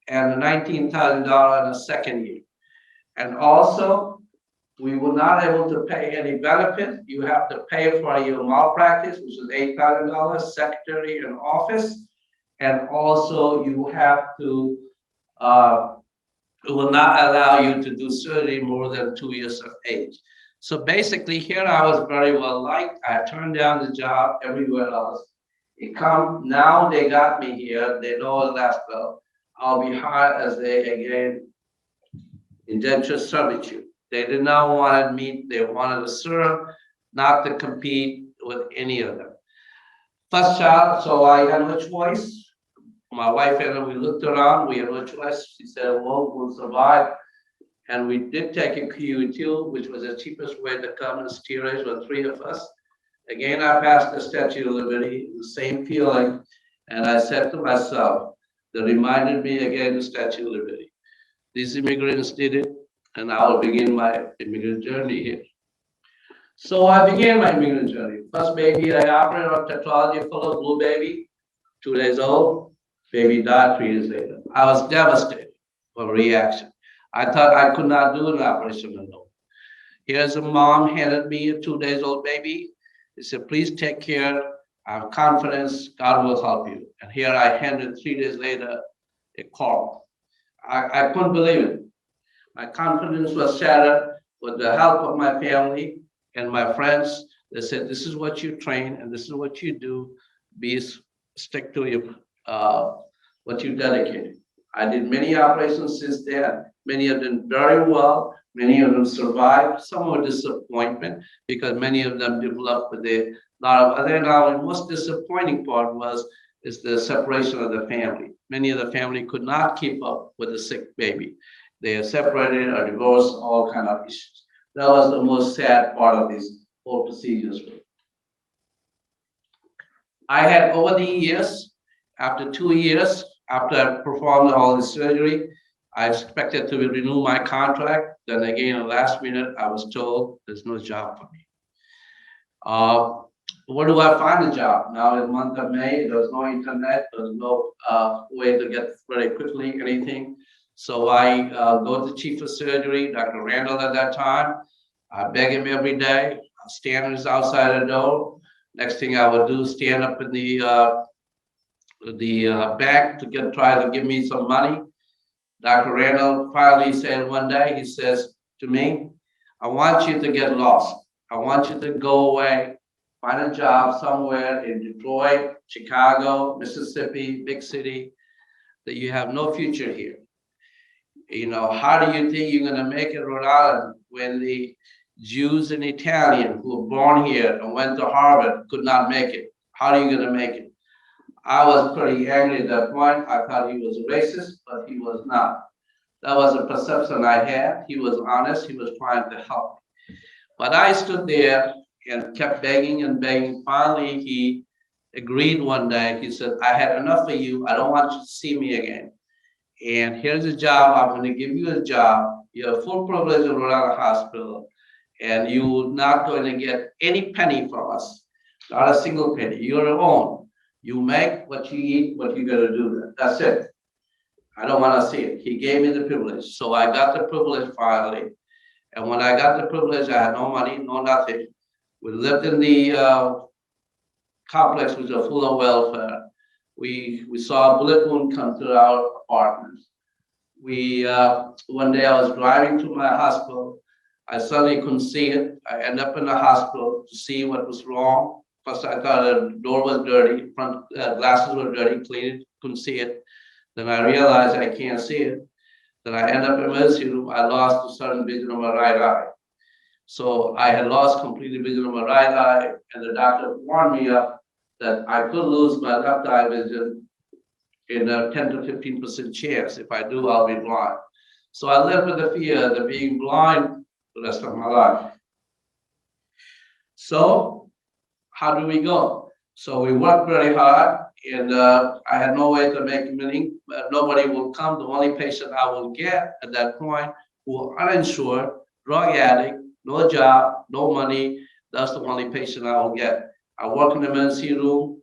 and $19,000 in the second year. And also, we were not able to pay any benefit. You have to pay for your malpractice, which is $8,000, secretary and office. And also you have to, it will not allow you to do surgery more than 2 years of age. So basically here I was very well liked. I turned down the job everywhere else. Now they got me here. They know that I'll be hired as again, indentured servitude. They did not want me, they wanted to serve, not to compete with any of them. First child, so I had no choice. My wife and I, we looked around, we had no choice. She said, well, we'll survive. And we did take a QE2, which was the cheapest way to come and steerage with 3 of us. Again, I passed the statute of liberty, the same feeling. And I said to myself, that reminded me again the statute of liberty. These immigrants did it, and I will begin my immigrant journey here. So I began my immigrant journey. First baby I operated on tetralogy full of blue baby, 2 days old. Baby died 3 days later. I was devastated for reaction. I thought I could not do an operation alone. Here's a mom handed me a 2 days old baby. He said, please take care. I have confidence. God will help you. And here I handed 3 days later a call. I couldn't believe it. My confidence was shattered. With the help of my family and my friends, they said, this is what you train and this is what you do. Stick to your what you dedicated. I did many operations since then. Many of them very well. Many of them survived. Some were disappointment because many of them developed with a lot of other. Now, the most disappointing part is the separation of the family. Many of the family could not keep up with a sick baby. They are separated or divorced, all kind of issues. That was the most sad part of these whole procedures. I had over the years, after 2 years, after I performed all the surgery, I expected to renew my contract. Then again, at the last minute, I was told there's no job for me. Where do I find a job? Now in the month of May, there's no internet, there's no way to get very quickly anything. So I go to chief of surgery, Dr. Randall at that time. I beg him every day. I stand outside the door. Next thing I would do is stand up in the bank to try to give me some money. Dr. Randall finally said one day, he says to me, I want you to get lost. I want you to go away, find a job somewhere in Detroit, Chicago, Mississippi, big city, that you have no future here. You know, how do you think you're going to make it Rhode Island when the Jews and Italians who were born here and went to Harvard could not make it? How are you going to make it? I was pretty angry at that point. I thought he was racist, but he was not. That was a perception I had. He was honest. He was trying to help me. But I stood there and kept begging and begging. Finally, he agreed one day. He said, I had enough of you. I don't want you to see me again. And here's a job. I'm going to give you a job. You have full privilege of Rhode Island Hospital. And you're not going to get any penny from us. Not a single penny. You're your own. You make what you eat, what you gotta do. That's it. I don't want to see it. He gave me the privilege. So I got the privilege finally. And when I got the privilege, I had no money, no nothing. We lived in the complex, which was full of welfare. We saw a bullet wound come to our apartments. One day I was driving to my hospital. I suddenly couldn't see it. I ended up in the hospital to see what was wrong. First, I thought the door was dirty, front glasses were dirty, cleaned it, couldn't see it. Then I realized I can't see it. Then I ended up in the emergency room. I lost a certain vision of my right eye. So I had lost completely vision of my right eye, and the doctor warned me that I could lose my left eye vision in a 10 to 15% chance. If I do, I'll be blind. So I lived with the fear of being blind the rest of my life. So how do we go? So we worked very hard, and I had no way to make money. Nobody will come. The only patient I will get at that point who are uninsured, drug addict, no job, no money, That's the only patient I will get. I work in the emergency room.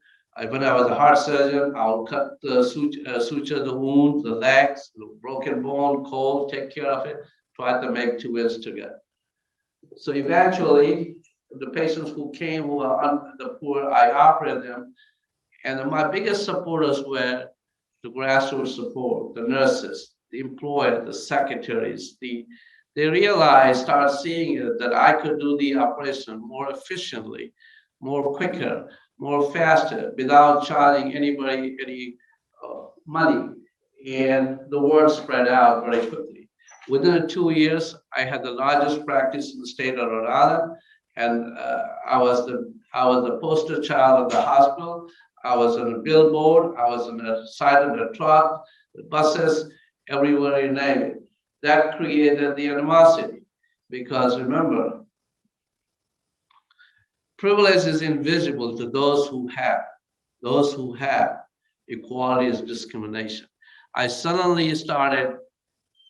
When I was a heart surgeon, I will cut the suture the wound, the legs, the broken bone, cold, take care of it, try to make 2 years together. So eventually, the patients who came who are on the poor, I operated them. And my biggest supporters were the grassroots support, the nurses, the employer, the secretaries. They realized, started seeing it, that I could do the operation more efficiently, more quicker, more faster, without charging anybody any money. And the word spread out very quickly. Within 2 years, I had the largest practice in the state of Rhode Island, and I was the poster child of the hospital. I was on a billboard. I was on the side of the truck, the buses, everywhere you name it. That created the animosity, because remember, privilege is invisible to those who have. Those who have. Equality is discrimination. I suddenly started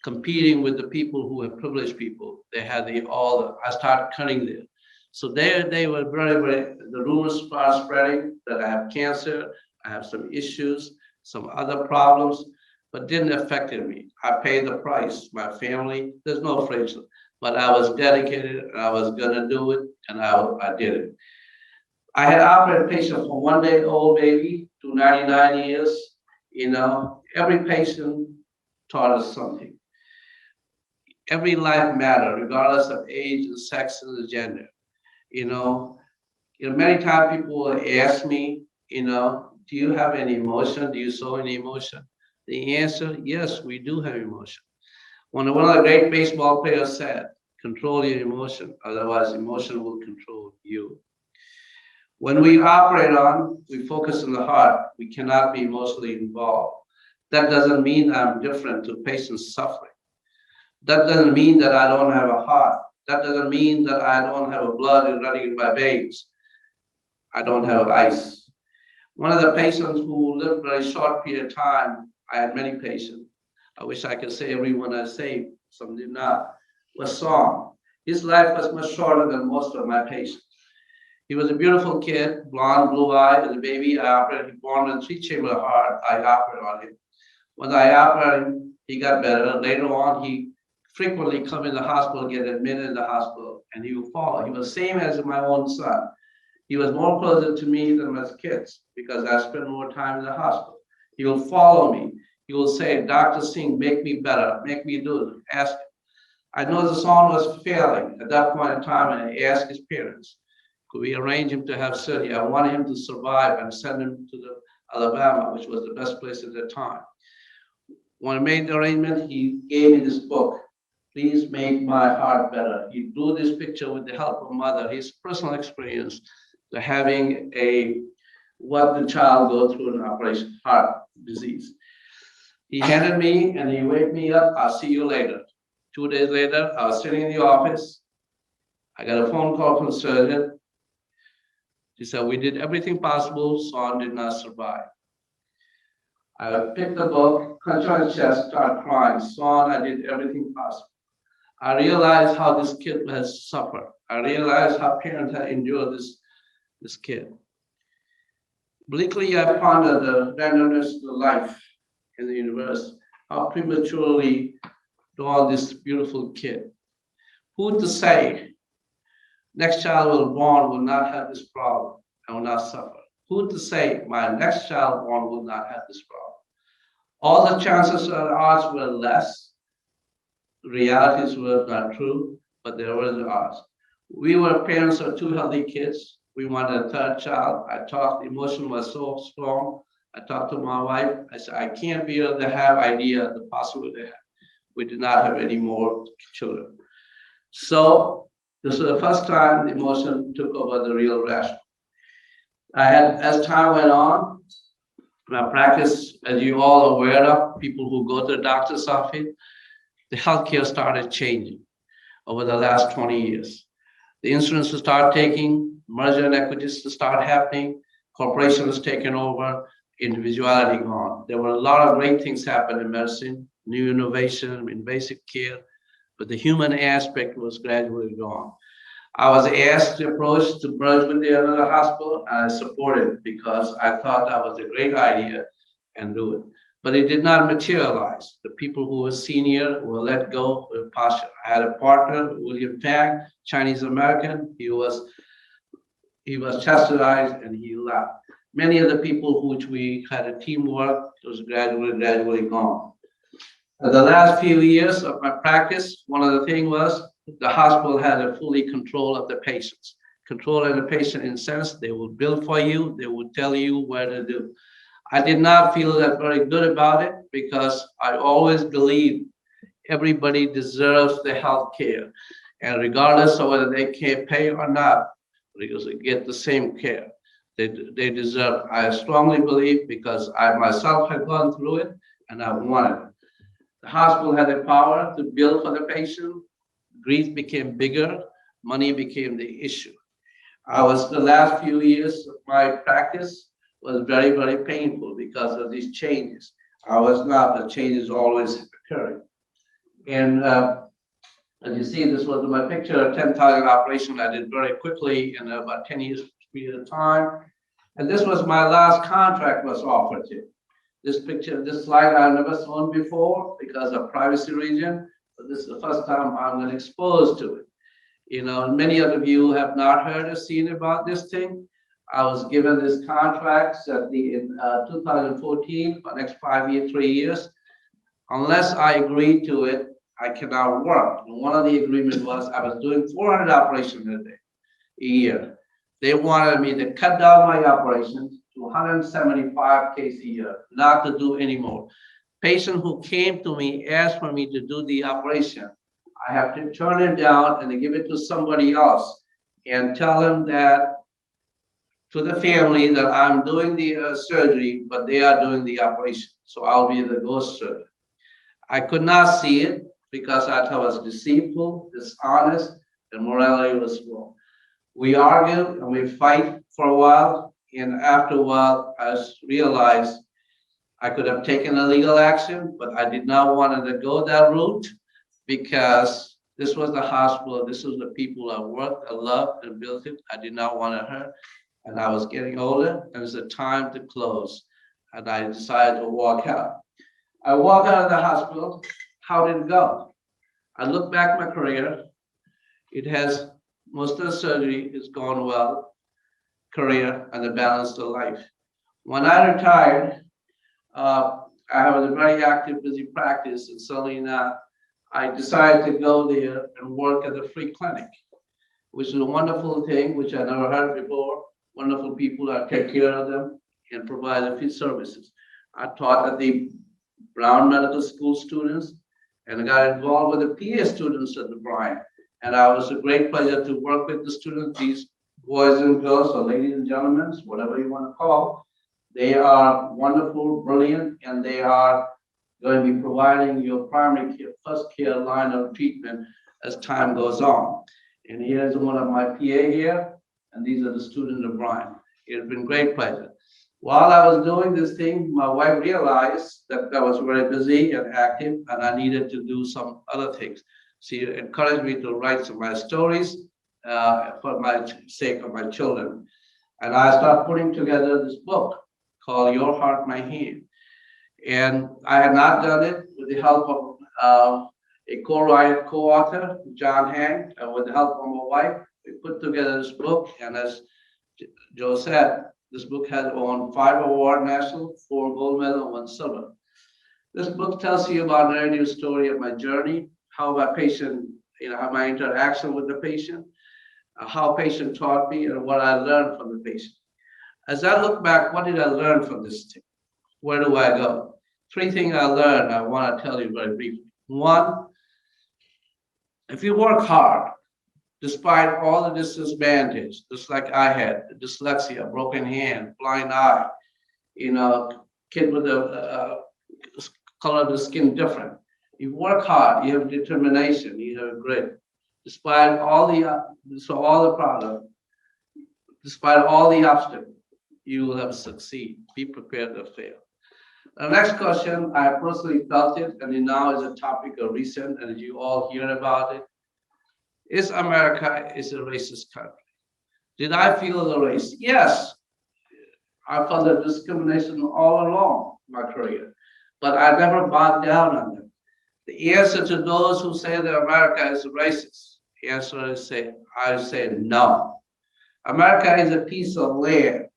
competing with the people who were privileged people. They had I started cutting them. So they were very, the rumors started spreading that I have cancer, I have some issues, some other problems, but didn't affect me. I paid the price, my family, there's no phrase, but I was dedicated, and I was gonna do it, and I did it. I had operated patients from 1-day-old baby to 99 years. Every patient taught us something. Every life mattered, regardless of age and sex and gender. Many times people will ask me, do you have any emotion? Do you show any emotion? The answer, yes, we do have emotion. One of the great baseball players said, control your emotion, otherwise emotion will control you. When we operate we focus on the heart, we cannot be emotionally involved. That doesn't mean I'm different to patients suffering. That doesn't mean that I don't have a heart. That doesn't mean that I don't have a blood running in my veins. I don't have ice. One of the patients who lived a very short period of time, I had many patients. I wish I could say everyone I saved, some did not, was Song. His life was much shorter than most of my patients. He was a beautiful kid, blonde, blue-eyed, as a baby. I operated, he born with a 3-chamber heart. I operated on him. When I operated him, he got better. Later on, he frequently come in the hospital, get admitted in the hospital, and he would fall. He was the same as my own son. He was more closer to me than my kids because I spent more time in the hospital. He will follow me. He will say, Dr. Singh, make me better, make me do it. Ask him. I know the son was failing at that point in time, and I asked his parents, could we arrange him to have surgery? I wanted him to survive and send him to the Alabama, which was the best place at the time. When I made the arrangement, he gave me this book, Please Make My Heart Better. He drew this picture with the help of mother, his personal experience to having what the child goes through an operation, heart disease. He handed me and he wake me up, I'll see you later. 2 days later, I was sitting in the office. I got a phone call from the surgeon. She said, we did everything possible, Son did not survive. I picked the book, clenched my chest, started crying. Son, I did everything possible. I realized how this kid has suffered. I realized how parents had endured this kid. Bleakly, I pondered the randomness of the life in the universe, how prematurely dawned this beautiful kid. Who to say next child will born will not have this problem and will not suffer? Who to say my next child born will not have this problem? All the chances of the odds were less. Realities were not true, but there were the odds. We were parents of 2 healthy kids. We wanted a 3rd child. I talked, the emotion was so strong. I talked to my wife. I said, I can't be able to have idea the possibility. We did not have any more children. So this was the first time the emotion took over the real rational. As time went on, my practice, as you all are aware of, people who go to the doctor's office, the healthcare started changing over the last 20 years. The insurance will start taking, merger and acquisitions start happening, corporations taking over, individuality gone. There were a lot of great things happen in medicine, new innovation in basic care, but the human aspect was gradually gone. I was asked to approach to merge with the other hospital, and I supported it because I thought that was a great idea and do it. But it did not materialize. The people who were senior were let go with partial. I had a partner, William Tang, Chinese American. He was chastised and he left. Many of the people which we had a teamwork was gradually gone. The last few years of my practice, one of the things was the hospital had a fully control of the patients. Control of the patient in the sense they will bill for you, they will tell you where to do. I did not feel that very good about it because I always believe everybody deserves the health care. And regardless of whether they can pay or not, because they get the same care they deserve. I strongly believe because I myself have gone through it and I wanted it. The hospital had the power to bill for the patient. Grief became bigger. Money became the issue. The last few years of my practice was very, very painful because of these changes. The changes always occurring. And as you see, this was my picture of 10,000 operation I did very quickly in about 10 years period of time. And this was my last contract was offered to. This picture, this slide I've never shown before because of privacy reason, but this is the first time I'm going to expose to it. You know, many of you have not heard or seen about this thing. I was given this contract in 2014 for next 5 years, 3 years. Unless I agree to it, I cannot work. And one of the agreements was I was doing 400 operations a year. They wanted me to cut down my operations to 175 cases a year, not to do anymore. Patient who came to me asked for me to do the operation. I have to turn it down and give it to somebody else and tell them that to the family that I'm doing the surgery, but they are doing the operation. So I'll be the ghost surgeon. I could not see it because I thought it was deceitful, dishonest, and morality was wrong. We argued and we fight for a while, and after a while, I realized I could have taken a legal action, but I did not want to go that route because this was the hospital, this was the people I worked, I loved, and built it. I did not want to hurt, and I was getting older, and it was the time to close, and I decided to walk out. I walked out of the hospital. How did it go? I look back at my career. It has, most of the surgery has gone well, career and the balance of life. When I retired, I was a very active, busy practice, and suddenly I decided to go there and work at a free clinic, which is a wonderful thing, which I never heard before. Wonderful people that take care of them and provide the free services. I taught at the Brown Medical School students, and I got involved with the PA students at the Bryant. And I was a great pleasure to work with the students, these boys and girls, or ladies and gentlemen, whatever you want to call. They are wonderful, brilliant, and they are going to be providing your primary care, first care line of treatment as time goes on. And here's one of my PA here, and these are the students of Bryant. It's been great pleasure. While I was doing this thing, my wife realized that I was very busy and active, and I needed to do some other things. She encouraged me to write some of my stories for my sake of my children. And I started putting together this book called Your Heart, My Hand. And I had not done it with the help of a co-author, John Hang, and with the help of my wife. We put together this book, and as Joe said, this book has won 5 awards national, 4 gold medal, and 1 silver. This book tells you about narrative story of my journey, how my patient, how my interaction with the patient, how patient taught me, and what I learned from the patient. As I look back, what did I learn from this thing? Where do I go? 3 things I learned I want to tell you very briefly. 1, if you work hard, despite all the disadvantage, just like I had, dyslexia, broken hand, blind eye, kid with the color of the skin different. You work hard, you have determination, you have grit. Despite all the problems, despite all the obstacles, you will have succeed. Be prepared to fail. The next question, I personally felt it, and it now is a topic of recent, and you all hear about it. Is America is a racist country? Did I feel the race? Yes. I felt the discrimination all along my career, but I never bowed down on them. The answer to those who say that America is racist, the answer is I say no. America is a piece of land.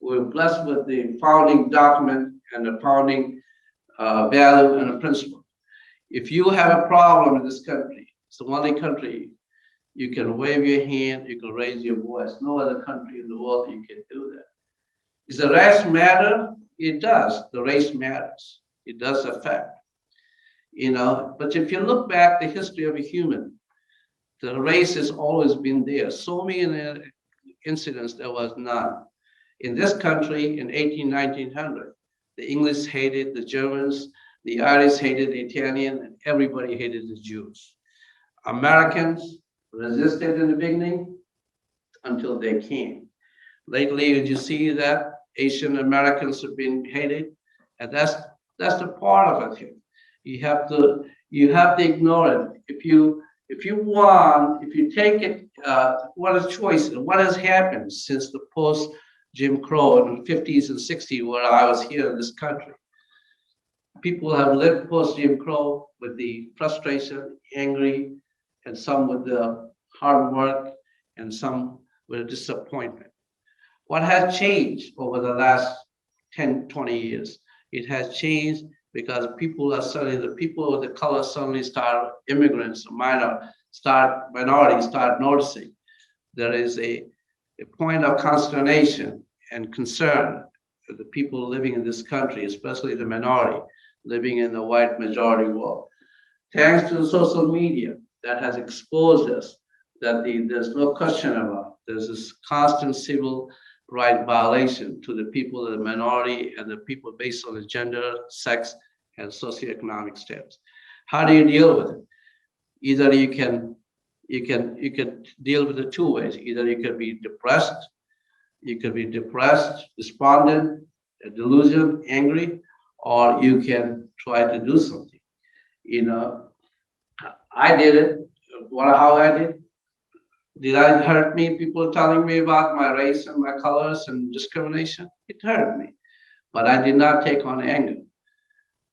We're blessed with the founding document and the founding value and the principle. If you have a problem in this country, it's the only country you can wave your hand, you can raise your voice. No other country in the world you can do that. Does the race matter? It does. The race matters. It does affect. But if you look back the history of a human, the race has always been there. So many incidents there was none. In this country in 1900, the English hated the Germans, the Irish hated the Italian, and everybody hated the Jews. Americans resisted in the beginning until they came. Lately, did you see that Asian Americans have been hated? And that's the part of it here. You have to ignore it. If you take it, what a choice, and what has happened since the post Jim Crow in the 50s and 60s, where I was here in this country. People have lived post Jim Crow with the frustration, angry, and some with the hard work, and some with disappointment. What has changed over the last 10, 20 years? It has changed because the people of the color suddenly start, immigrants, minorities start noticing. There is a point of consternation and concern for the people living in this country, especially the minority living in the white majority world. Thanks to the social media that has exposed us, that there's no question about. There's this constant civil right violation to the people of the minority and the people based on the gender, sex, and socioeconomic status. How do you deal with it? Either you can deal with it two ways. Either you can be depressed, despondent, delusional, angry, or you can try to do something. I did it. How I did? Did it hurt me? People telling me about my race and my colors and discrimination? It hurt me, but I did not take on anger.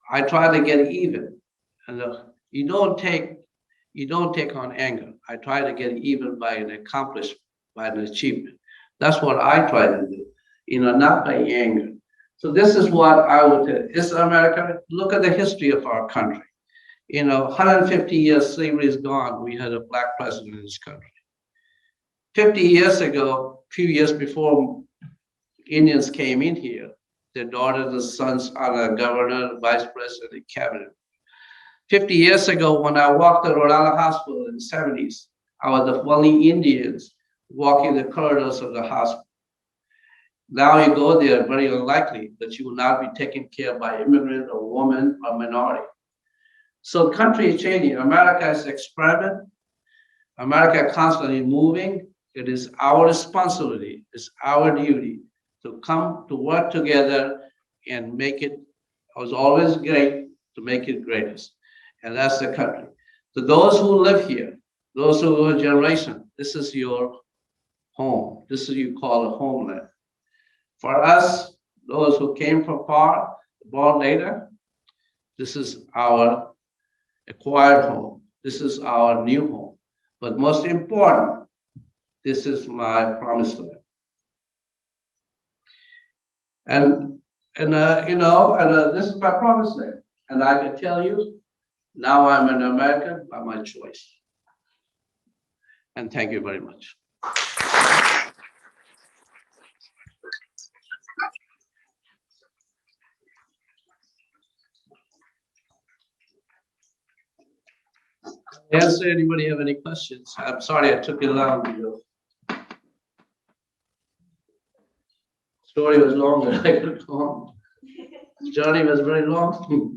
I try to get even, and you don't take on anger. I try to get even by an accomplishment, by an achievement. That's what I try to do, not by anger. So this is what I would say. Is America? Look at the history of our country. 150 years slavery is gone. We had a black president in this country. 50 years ago, a few years before Indians came in here, their daughters and sons are the governor, vice president, and cabinet. 50 years ago, when I walked the Rhode Island Hospital in the 70s, I was the only Indians walking the corridors of the hospital. Now you go there, very unlikely that you will not be taken care of by immigrant or woman or minority. So country is changing. America is an experiment. America constantly moving. It is our responsibility, it's our duty to come to work together and make it. It was always great to make it greatest. And that's the country. To those who live here, those who are generation, this is your home. This is you call a homeland. For us, those who came from far, born later, this is our acquired home. This is our new home. But most important, this is my promised land. And this is my promised land. And I can tell you, now I'm an American by my choice. And thank you very much. Answer, anybody have any questions? I'm sorry I took you long. Story was long and I could go on. The journey was very long.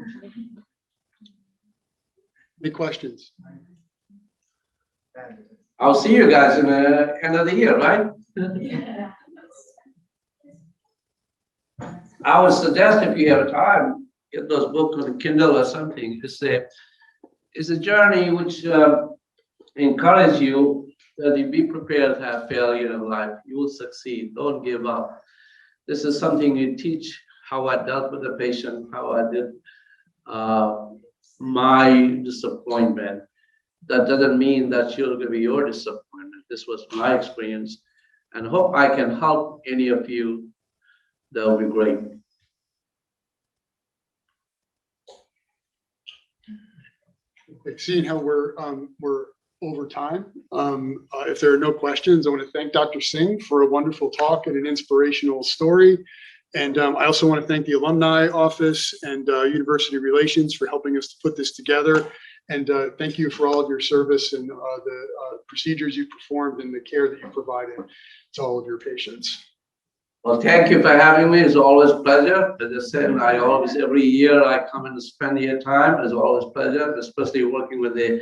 Any questions? I'll see you guys in the end of the year, right? Yeah. I would suggest if you have time, get those books on Kindle or something. It's a journey which encourage you that you be prepared to have failure in life. You will succeed. Don't give up. This is something you teach, how I dealt with the patient, how I did my disappointment. That doesn't mean that you're going to be your disappointment. This was my experience, and hope I can help any of you. That would be great. Okay, seeing how we're over time, if there are no questions, I want to thank Dr. Singh for a wonderful talk and an inspirational story. And I also want to thank the Alumni Office and University Relations for helping us to put this together. And thank you for all of your service and the procedures you performed and the care that you provided to all of your patients. Well, thank you for having me. It's always a pleasure. As I said, every year I come and spend your time. It's always a pleasure, especially working with the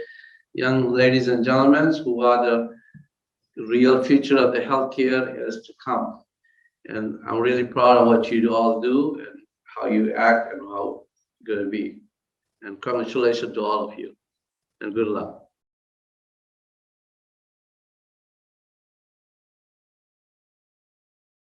young ladies and gentlemen who are the real future of the healthcare is to come. And I'm really proud of what you all do and how you act and how it's going to be. And congratulations to all of you, and good luck.